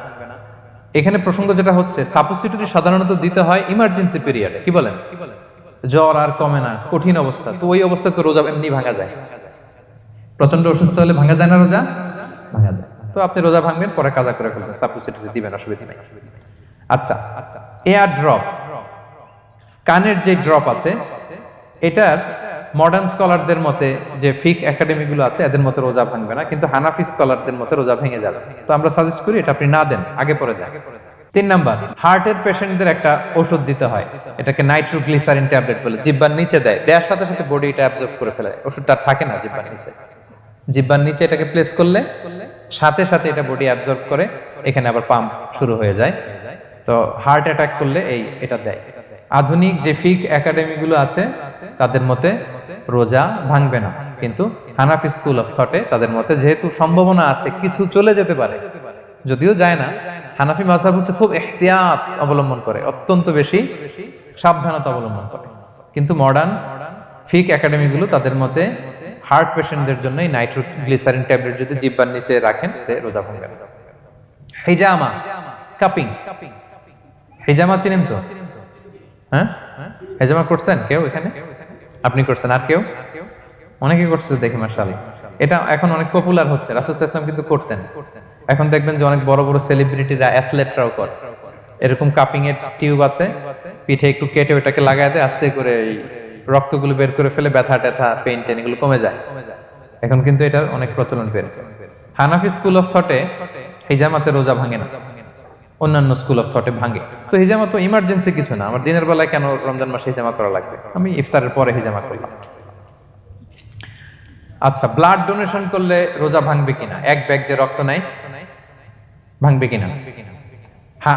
এখানে প্রসঙ্গ যেটা হচ্ছে, সাবস্টিটিউট সাধারণত দিতে হয় ইমার্জেন্সি পিরিয়ডে। কি বলেন? জ্বর আর কমে না, কঠিন অবস্থা, তো ওই অবস্থায় তো রোজা এমনি ভাঙা যায়। প্রচন্ড অসুস্থ হলে ভাঙা যায় না রোজা? ভাঙা যায়। তো আপনি রোজা ভাঙবেন, পরে কাজা করে ফেলবেন, সাবস্টিটিউট দিবেন, অসুবিধা নেই। আচ্ছা, এয়ার ড্রপ, কানের যে ড্রপ আছে, এটার মডার্ন স্কলারদের মতে, যে ফিক একাডেমি গুলো আছে, এদের মতে রোজা ভাঙবে না, কিন্তু হানাফি স্কলারদের মতে রোজা ভেঙে যাবে। তো আমরা সাজেস্ট করি এটা আপনি না দেন, আগে পরে দেন। 3 নাম্বার, হার্টের পেশেন্টদের একটা ওষুধ দিতে হয়, এটাকে নাইট্রোগ্লিসারিন ট্যাবলেট বলে, জিহ্বার নিচে দেয়, দেওয়ার সাথে সাথে বডি এটা অ্যাবজর্ব করে ফেলে, ওষুধটা আর থাকে না জিহ্বার নিচে। জিহ্বার নিচে এটাকে প্লেস করলে সাথে সাথে এটা বডি অ্যাবজর্ব করে, এখানে আবার পাম্প শুরু হয়ে যায়। তো হার্ট অ্যাটাক করলে এটা দেয়। আধুনিক যে ফিক একাডেমি গুলো আছে, তাদের মতে রোজা ভাঙবে না, কিন্তু হানাফি স্কুল অফ থটে তাদের মতে যেহেতু সম্ভাবনা আছে কিছু চলে যেতে পারে, যদিও যায় না, হানাফি মাযহাব হচ্ছে খুব ইহতিয়াত অবলম্বন করে, অত্যন্ত বেশি সাবধানতা অবলম্বন করে। কিন্তু মডার্ন ফিক একাডেমি গুলো তাদের মতে হার্ট পেশেন্টদের জন্য এই নাইট্রোগ্লিসারিন ট্যাবলেট যদি জিহ্বার নিচে রাখেন, রোজা ভাঙবে না। হিজামা, কাপিং, হিজামা চিনেন তো? হ্যাঁ, হিজামা করছেন কেউ এখানে? আপনি করছেন, আর কেউ? অনেকে করছে দেখি, মাশাআল্লাহ। এটা এখন অনেক পপুলার হচ্ছে, রাসূল সাল্লাল্লাহু আলাইহি ওয়াসাল্লাম কিন্তু করতেন। এখন দেখবেন যে অনেক বড় বড় সেলিব্রিটিরা, অ্যাথলেটরাও করে। এরকম কাপিং এর টিউব আছে, পিঠে একটু কেটে ওটাকে লাগায় দেয়, আস্তে করে এই রক্তগুলো বের করে ফেলে, ব্যথা ট্যাথা, পেইন টেন এগুলো কমে যায়। এখন কিন্তু এটার অনেক প্রচলন বেড়েছে। হানাফি স্কুল অফ থটে হিজামাতে রোজা ভাঙে না, অন্যান্য স্কুল অফ থটে ভাঙে। তো হিজামা তো ইমার্জেন্সি কিছু না, আমার দিনের বেলায় কেন রমজান মাসে হিজামা করা লাগবে, আমি ইফতারের পরে হিজামা করলাম। আচ্ছা, ব্লাড ডোনেশন করলে রোজা ভাঙবে কিনা? এক ব্যাগ যে রক্ত নেয়, ভাঙবে কিনা?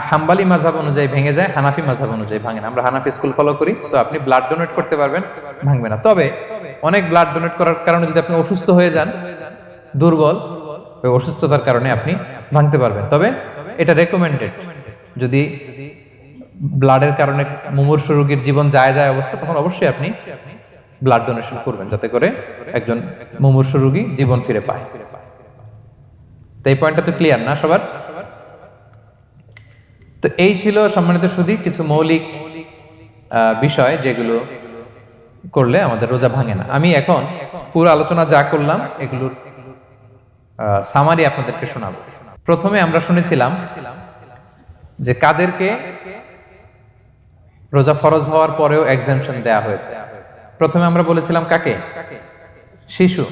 হাম্বালি মাযহাব অনুযায়ী ভেঙে যায়, হানাফি মাযহাব অনুযায়ী ভাঙে না। আমরা হানাফি স্কুল ফলো করি, সো আপনি ব্লাড ডোনেট করতে পারবেন, ভাঙবে না। তবে অনেক ব্লাড ডোনেট করার কারণে যদি আপনি অসুস্থ হয়ে যান, দুর্বল, ওই অসুস্থতার কারণে আপনি ভাঙতে পারবেন। তবে এটা রেকমেন্ডেড, যদি ব্লাডের কারণে মুমূর্ষু রোগীর জীবন যায় অবস্থা, তখন অবশ্যই আপনি ব্লাড ডোনেশন করবেন, যাতে করে একজন মুমূর্ষু রোগী জীবন ফিরে পায়। তো এই পয়েন্টটা তো ক্লিয়ার না সবার? তো এই ছিল সম্মানিত সুধী কিছু মৌলিক বিষয় যেগুলো করলে আমাদের রোজা ভাঙে না। আমি এখন পুরো আলোচনা যা করলাম এগুলোর সামারি আপনাদেরকে শোনাবো। প্রথমে আমরা শুনেছিলাম যে কাদেরকে রোজা ফরজ হওয়ার পরেও এক্সাম্পশন দেয়া হয়েছে। প্রথমে আমরা বলেছিলাম কাকে? শিশু,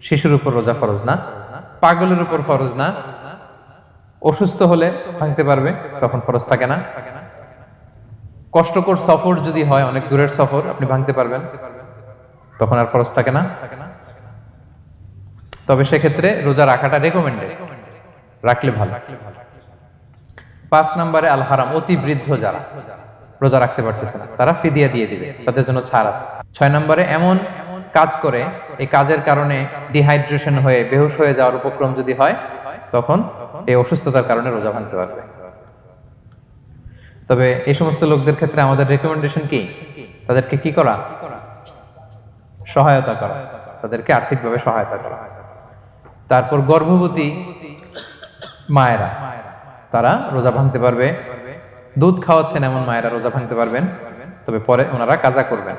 শিশুর উপর রোজা ফরজ না, পাগলের উপর ফরজ না, অসুস্থ হলে ভাঙতে পারবে, তখন ফরজ থাকে না। কষ্টকর সফর যদি হয়, অনেক দূরের সফর, আপনি ভাঙতে পারবেন, তখন আর ফরজ থাকে না। তবে সেক্ষেত্রে রোজা রাখাটা রেকমেন্ডেড, রাখলে ভালো। 5 নম্বরে আল হারাম, অতি বৃদ্ধ যারা রোজা রাখতে পারতেছে না, তারা ফিদিয়া দিয়ে দিবে, তাদের জন্য ছাড় আছে। 6 নম্বরে এমন কাজ করে, এই কাজের কারণে ডিহাইড্রেশন হয়ে বেহুশ হয়ে যাওয়ার উপক্রম যদি হয়, তখন এই অসুস্থতার কারণে রোজা ভাঙতে পারবে। তবে এই সমস্ত লোকদের ক্ষেত্রে আমাদের রেকমেন্ডেশন কি? তাদেরকে কি করা? সহায়তা করা, তাদেরকে আর্থিকভাবে সহায়তা করা। তারপর গর্ভবতী মায়েরা, তারা রোজা ভাঙতে পারবে। দুধ খাওয়াচ্ছেন এমন মায়েরা রোজা ভাঙতে পারবেন, তবে পরে ওনারা কাজা করবেন।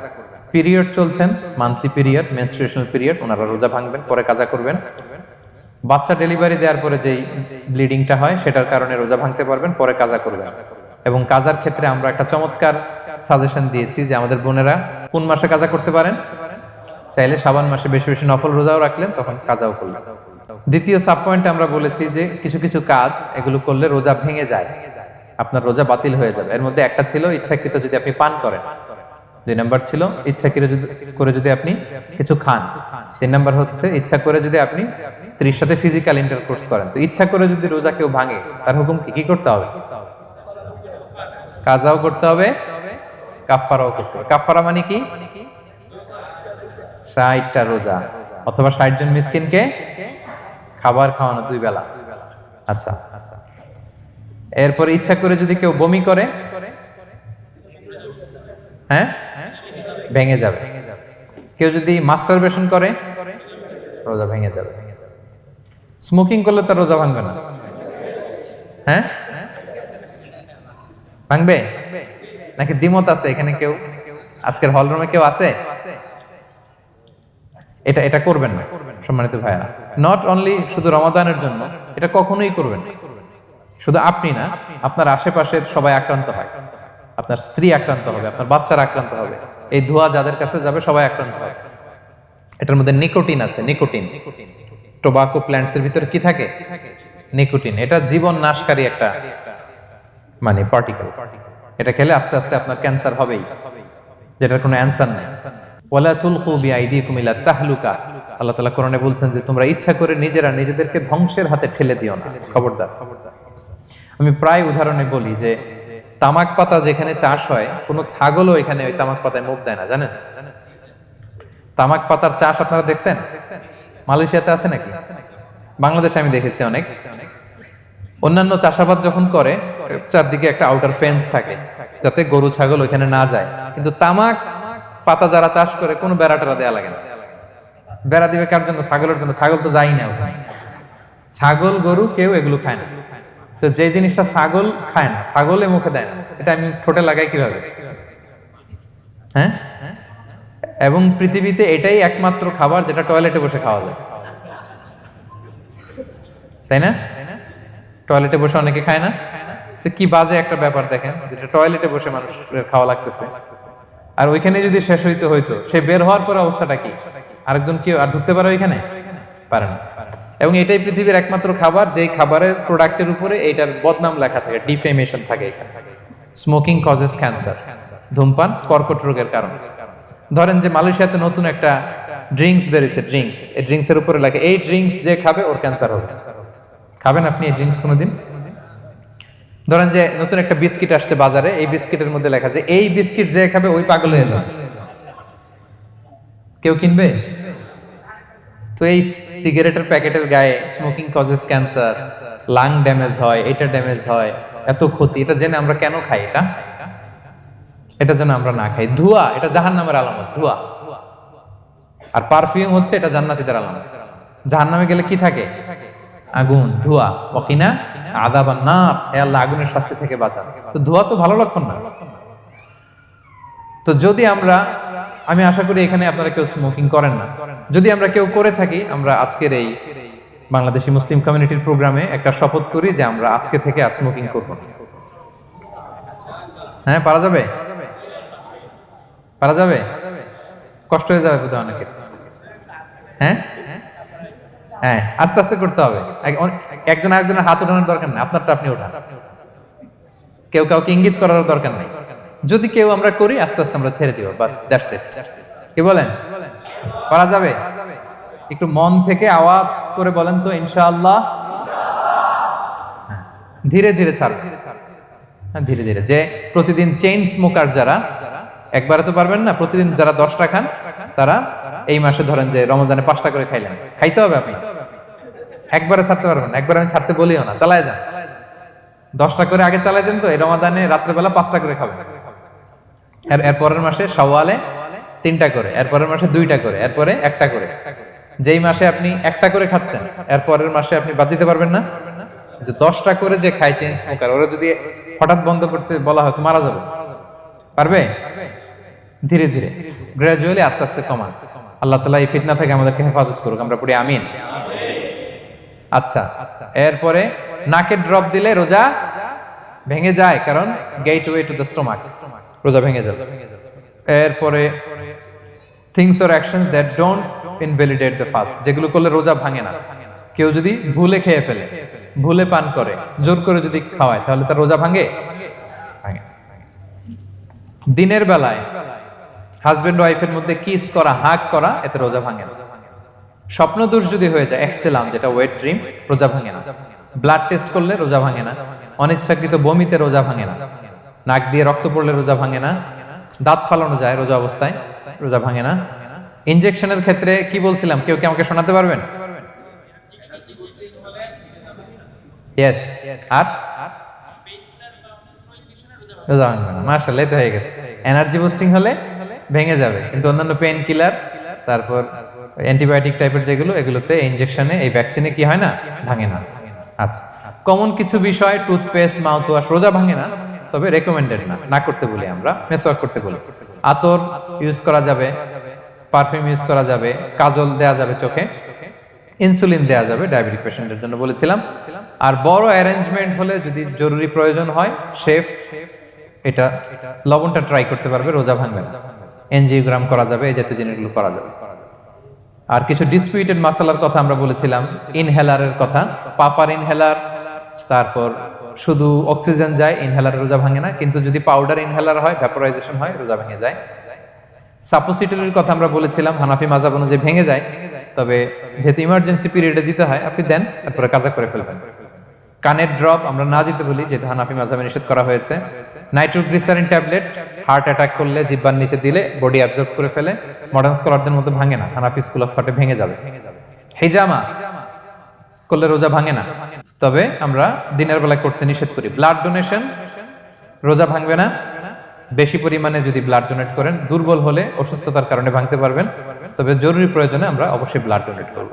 পিরিয়ড চলছেন, মান্থলি পিরিয়ড, মেনস্ট্রুয়েশনাল পিরিয়ড, ওনারা রোজা ভাঙবেন, পরে কাজা করবেন। বাচ্চা ডেলিভারি দেওয়ার পরে যেই ব্লিডিংটা হয়, সেটার কারণে রোজা ভাঙতে পারবেন, পরে কাজা করবেন। এবং কাজার ক্ষেত্রে আমরা একটা চমৎকার সাজেশন দিয়েছি যে আমাদের বোনেরা কোন মাসে কাজা করতে পারেন? চাইলে শাবান মাসে বেশি বেশি নফল রোজাও রাখলেন, তখন কাজাও করলেন। দ্বিতীয় সাব পয়েন্টে আমরা বলেছি যে কিছু কিছু কাজ এগুলো করলে রোজা ভেঙে যায়, আপনার রোজা বাতিল হয়ে যাবে। এর মধ্যে একটা ছিল ইচ্ছাকৃত যদি আপনি পান করেন, 2 নাম্বার ছিল ইচ্ছাকৃত করে যদি আপনি কিছু খান, 3 নাম্বার হচ্ছে ইচ্ছা করে যদি আপনি স্ত্রীর সাথে ফিজিক্যাল ইন্টারকোর্স করেন। তো ইচ্ছা করে যদি রোজা কেউ ভাঙে, তার হুকুম কি করতে হবে? কাজাও করতে হবে, কাফফারাও করতে হবে। কাফফারা মানে কি? 60টা রোজা অথবা 60 জন মিসকিনকে খাবার খাওয়ানো 2 বেলা। আচ্ছা, এরপর ইচ্ছা করে যদি কেউ বমি করে, হ্যাঁ, ভেঙে যাবে। কেউ যদি মাস্টারবেশন করে, রোজা ভেঙে যাবে। স্মোকিং করলে তার রোজা ভাঙবে না, হ্যাঁ, ভাঙবে নাকি দ্বিমত আছে এখানে? কেউ আজকের হল রুমে কেউ আছে? এটা এটা করবেন না সম্মানিত ভাইরা। নট অনলি শুধু রমাদানের জন্য, এটা কখনোই করবেন না। শুধু আপনি না, আপনার আশেপাশের সবাই আক্রান্ত হয়। আপনার স্ত্রী আক্রান্ত হবে, আপনার বাচ্চারা আক্রান্ত হবে, এই ধোঁয়া যাদের কাছে যাবে সবাই আক্রান্ত হবে। এটার মধ্যে নিকোটিন আছে, নিকোটিন। টোবাকো প্ল্যান্টস এর ভিতরে কি থাকে? নিকোটিন। এটা জীবন নাশকারী একটা মানে পার্টিকেল। এটা খেলে আস্তে আস্তে আপনার ক্যান্সার হবেই, যেটার কোনো অ্যানসার নেই। ওয়ালা তুলকু বিআইদিকুম ইলা তাহলুকা, আল্লাহ তাআলা কোরআনে বলছেন যে তোমরা ইচ্ছা করে নিজেরা নিজেদেরকে ধ্বংসের হাতে ঠেলে দিও না, খবরদার। আমি প্রায় উদাহরণে বলি যে তামাক পাতা যেখানে চাষ হয়, কোনো ছাগলও এখানে ওই তামাক পাতায় মুখ দেয় না, জানেন? তামাক পাতার চাষ আপনারা দেখছেন? মালয়েশিয়াতে আছে নাকি? বাংলাদেশে আমি দেখেছি অনেক। অন্যান্য চাষাবাদ যখন করে, চারদিকে একটা আউটার ফেন্স থাকে যাতে গরু ছাগল ওইখানে না যায়, কিন্তু তামাক পাতা যারা চাষ করে কোনো বেড়া টেরা দেয়া লাগে না। বেড়া দিবে কার জন্য? ছাগলের জন্য। ছাগল তো যাই না ওখানে। ছাগল গরু কেউ এগুলো খায় না। তো যে জিনিসটা ছাগল খায় না, ছাগলে মুখে দেয় না, এটা আমি ঠোঁটে লাগাই কিভাবে? হ্যাঁ, এবং পৃথিবীতে এটাই একমাত্র খাবার যেটা টয়লেটে বসে খাওয়া যায়, তাই না? টয়লেটে বসে অনেকে খায় না। তো কি বাজে একটা ব্যাপার দেখেন, যেটা টয়লেটে বসে মানুষের খাওয়া লাগতেছে, আর ওইখানে যদি শেষ হইতো সে বের হওয়ার পর অবস্থাটা কি? আরেকজন কি আর ঢুকতে পারে ওইখানে? পারে না। এবং এটাই পৃথিবীর একমাত্র খাবার যেই খাবারের প্রোডাক্টের উপরে এইটার বদনাম লেখা থাকে, ডিফেমেশন থাকে এখানে। স্মোকিং কজেস ক্যান্সার, ধূমপান কর্কট রোগের কারণ। ধরেন যে মালয়েশিয়াতে নতুন একটা ড্রিঙ্কস বেরিয়েছে, ড্রিঙ্কস, এই ড্রিঙ্কস এর উপরে লেখা এই ড্রিঙ্কস যে খাবে ওর ক্যান্সার হবে। খাবেন আপনি এই ড্রিঙ্কস কোনোদিন? ধরেন যে নতুন একটা বিস্কিট আসছে বাজারে, এই বিস্কিটের মধ্যে লেখা যে এই বিস্কিট যে খাবে ওই পাগল হয়ে যাবে। কেউ কিনবে? তো এই সিগারেটের প্যাকেটের গায়ে smoking causes cancer, lung damage হয়, এটা ড্যামেজ হয়, এত ক্ষতি, এটা জেনে আমরা কেন খাই? এটা যেন আমরা না খাই। ধোঁয়া, এটা জাহান্নামের আলামত, ধোঁয়া। আর পারফিউম হচ্ছে এটা জান্নাতীদের আলামত। জাহান্নামে গেলে কি থাকে? আগুন, ধোঁয়া। ওয়াকিনা আযাবান নার, হে আল্লাহ আগুনের শাস্তি থেকে বাঁচান। তো ধোঁয়া তো ভালো লক্ষণ না। তো যদি আমরা, আমি আশা করি এখানে আপনারা কেউ স্মোকিং করেন না, যদি আমরা কেউ করে থাকি, আমরা আজকের এই বাংলাদেশি মুসলিম কমিউনিটির প্রোগ্রামে একটা শপথ করি যে আমরা আজকে থেকে আর স্মোকিং করব না। হ্যাঁ, পারা যাবে? পারা যাবে? কষ্ট হয়ে যাবে বোধহয় অনেকের। হ্যাঁ হ্যাঁ, আস্তে আস্তে করতে হবে। একজন আরেকজনের হাত ওঠানোর দরকার নেই, আপনারটা আপনি ওঠান। কেউ কাউকে ইঙ্গিত করার দরকার নেই। যদি কেউ আমরা করি, আস্তে আস্তে আমরা ছেড়ে দিব, বাস, দ্যাটস ইট। কি বলেন? পারা যাবে? একটু মন থেকে আওয়াজ করে বলেন তো ইনশাআল্লাহ। ধীরে ধীরে ছাড়বেন, ধীরে ধীরে। যে প্রতিদিন চেইন স্মোকার যারা, একবারে তো পারবেন না, প্রতিদিন যারা 10টা খান, তারা এই মাসে ধরেন যে রমজানে 5টা করে খাইলেন, খাইতে হবে আপনি। একবারে ছাড়তে পারবেন না, একবারে আমি ছাড়তে বলিও না, চালায় যান। 10টা করে আগে চালাই দেন, তো এই রমাদানে রাত্রেবেলা 5টা করে খাবেন। এর পরের মাসে শাওয়ালে 3টা করে, এর পরের মাসে 2টা করে, এরপরে 1টা করে। যেই মাসে আপনি 1টা করে খাচ্ছেন, এর পরের মাসে আপনি বাদ দিতে পারবেন না। যে 10টা করে যে খায় চেইন স্মোকার, ওরা যদি হঠাৎ বন্ধ করতে বলা হয় তো মারা যাবে। পারবে? ধীরে ধীরে, গ্রাজুয়ালি, আস্তে আস্তে কমান। আল্লাহ তাআলা এই ফিতনা থেকে আমাদেরকে হেফাজত করুক, আমরা পড়ি আমিন। আচ্ছা, এরপরে নাকে ড্রপ দিলে রোজা ভেঙে যায়, কারণ গেটওয়ে টু দ্য স্টোমাক, রোজা ভেঙে যাবে। এরপরে things or actions that don't invalidate the fast, যেগুলো করলে রোজা ভাঙে না। কেউ যদি ভুলে খেয়ে ফেলে, ভুলে পান করে, জোর করে যদি খাওয়ায়, তাহলে তার রোজা ভাঙে? ভাঙে। দিনের বেলায় হাজবেন্ড ওয়াইফের মধ্যে কিস করা, হাগ করা, এতে রোজা ভাঙে না। স্বপ্ন দোষ যদি হয়ে যায়, ইহতিলাম, যেটা ওয়েট ড্রিম, রোজা ভাঙে না। ব্লাড টেস্ট করলে রোজা ভাঙে না। অনিচ্ছাকৃত বমিতে রোজা ভাঙে না। নাক দিয়ে রক্ত পড়লে রোজা ভাঙে না। দাঁত ফালানো যায় রোজা অবস্থায়, রোজা ভাঙে না। ইনজেকশনের ক্ষেত্রে কি বলছিলাম, কেউ কি আমাকে শোনাতে পারবেন? ইয়েস। আর রোজা ভাঙবে না। মাশাআল্লাহ, এটা হয়ে গেছে। এনার্জি বুস্টিং হলে ভেঙে যাবে, কিন্তু অন্যান্য পেন কিলার, তারপর অ্যান্টিবায়োটিক টাইপের যেগুলো, এগুলোতে ইনজেকশনে, এই ভ্যাকসিনে কি হয় না? ভাঙে না। আচ্ছা, কমন কিছু বিষয়, টুথপেস্ট, মাউথওয়াশ, রোজা ভাঙে না। তবে রেকমেন্ডেড না, না করতে বলি আমরা, মেসওয়াক করতে বলি। আতর ইউজ করা যাবে, পারফিউম ইউজ করা যাবে, কাজল দেয়া যাবে চোখে, ইনসুলিন দেয়া যাবে ডায়াবেটিক পেশেন্টের জন্য বলেছিলাম। আর বড় অ্যারেঞ্জমেন্ট হলে যদি জরুরি প্রয়োজন হয়, শেফ এটা লবণটা ট্রাই করতে পারবে, রোজা ভাঙবে না। এনজিওগ্রাম করা যাবে, এই জাতীয় জিনিসগুলো করা যাবে। আর কিছু ডিসপিউটেড মাসালার কথা আমরা বলেছিলাম, ইনহেলারের কথা, পাফার ইনহেলার, তারপর শুধু অক্সিজেন যায়, ইনহেলার রোজা ভাঙে না, কিন্তু যদি পাউডার ইনহেলার হয়, ভ্যাপোরাইজেশন হয়, রোজা ভেঙে যায়। সাপোসিটরির কথা আমরা বলেছিলাম, হানাফি মাযহাব অনুযায়ী ভেঙে যায়, তবে যেহেতু ইমার্জেন্সি পিরিয়ডে দিতে হয়, আপনি দেন, তারপরে কাজা করে ফেলবেন। কানের ড্রপ আমরা না দিতে বলি, যেহেতু হানাফি মাযহাবে নিষেধ করা হয়েছে। নাইট্রোগ্লিসারিন ট্যাবলেট হার্ট অ্যাটাক করলে জিহ্বার নিচে দিলে বডি অ্যাবজর্ব করে ফেলে, মডার্ন স্কলারদের মতো ভাঙে না, হানাফি স্কুল অফ থটে ভেঙে যাবে। হিজামা করলে রোজা ভাঙে না, তবে আমরা দিনের বেলায় করতে নিষেধ করি। ব্লাড ডোনেশন রোজা ভাঙবে না, বেশি পরিমাণে যদি ব্লাড ডোনেট করেন, দুর্বল হলে অসুস্থতার কারণে ভাঙতে পারবেন, তবে জরুরি প্রয়োজনে আমরা অবশ্যই ব্লাড ডোনেট করব।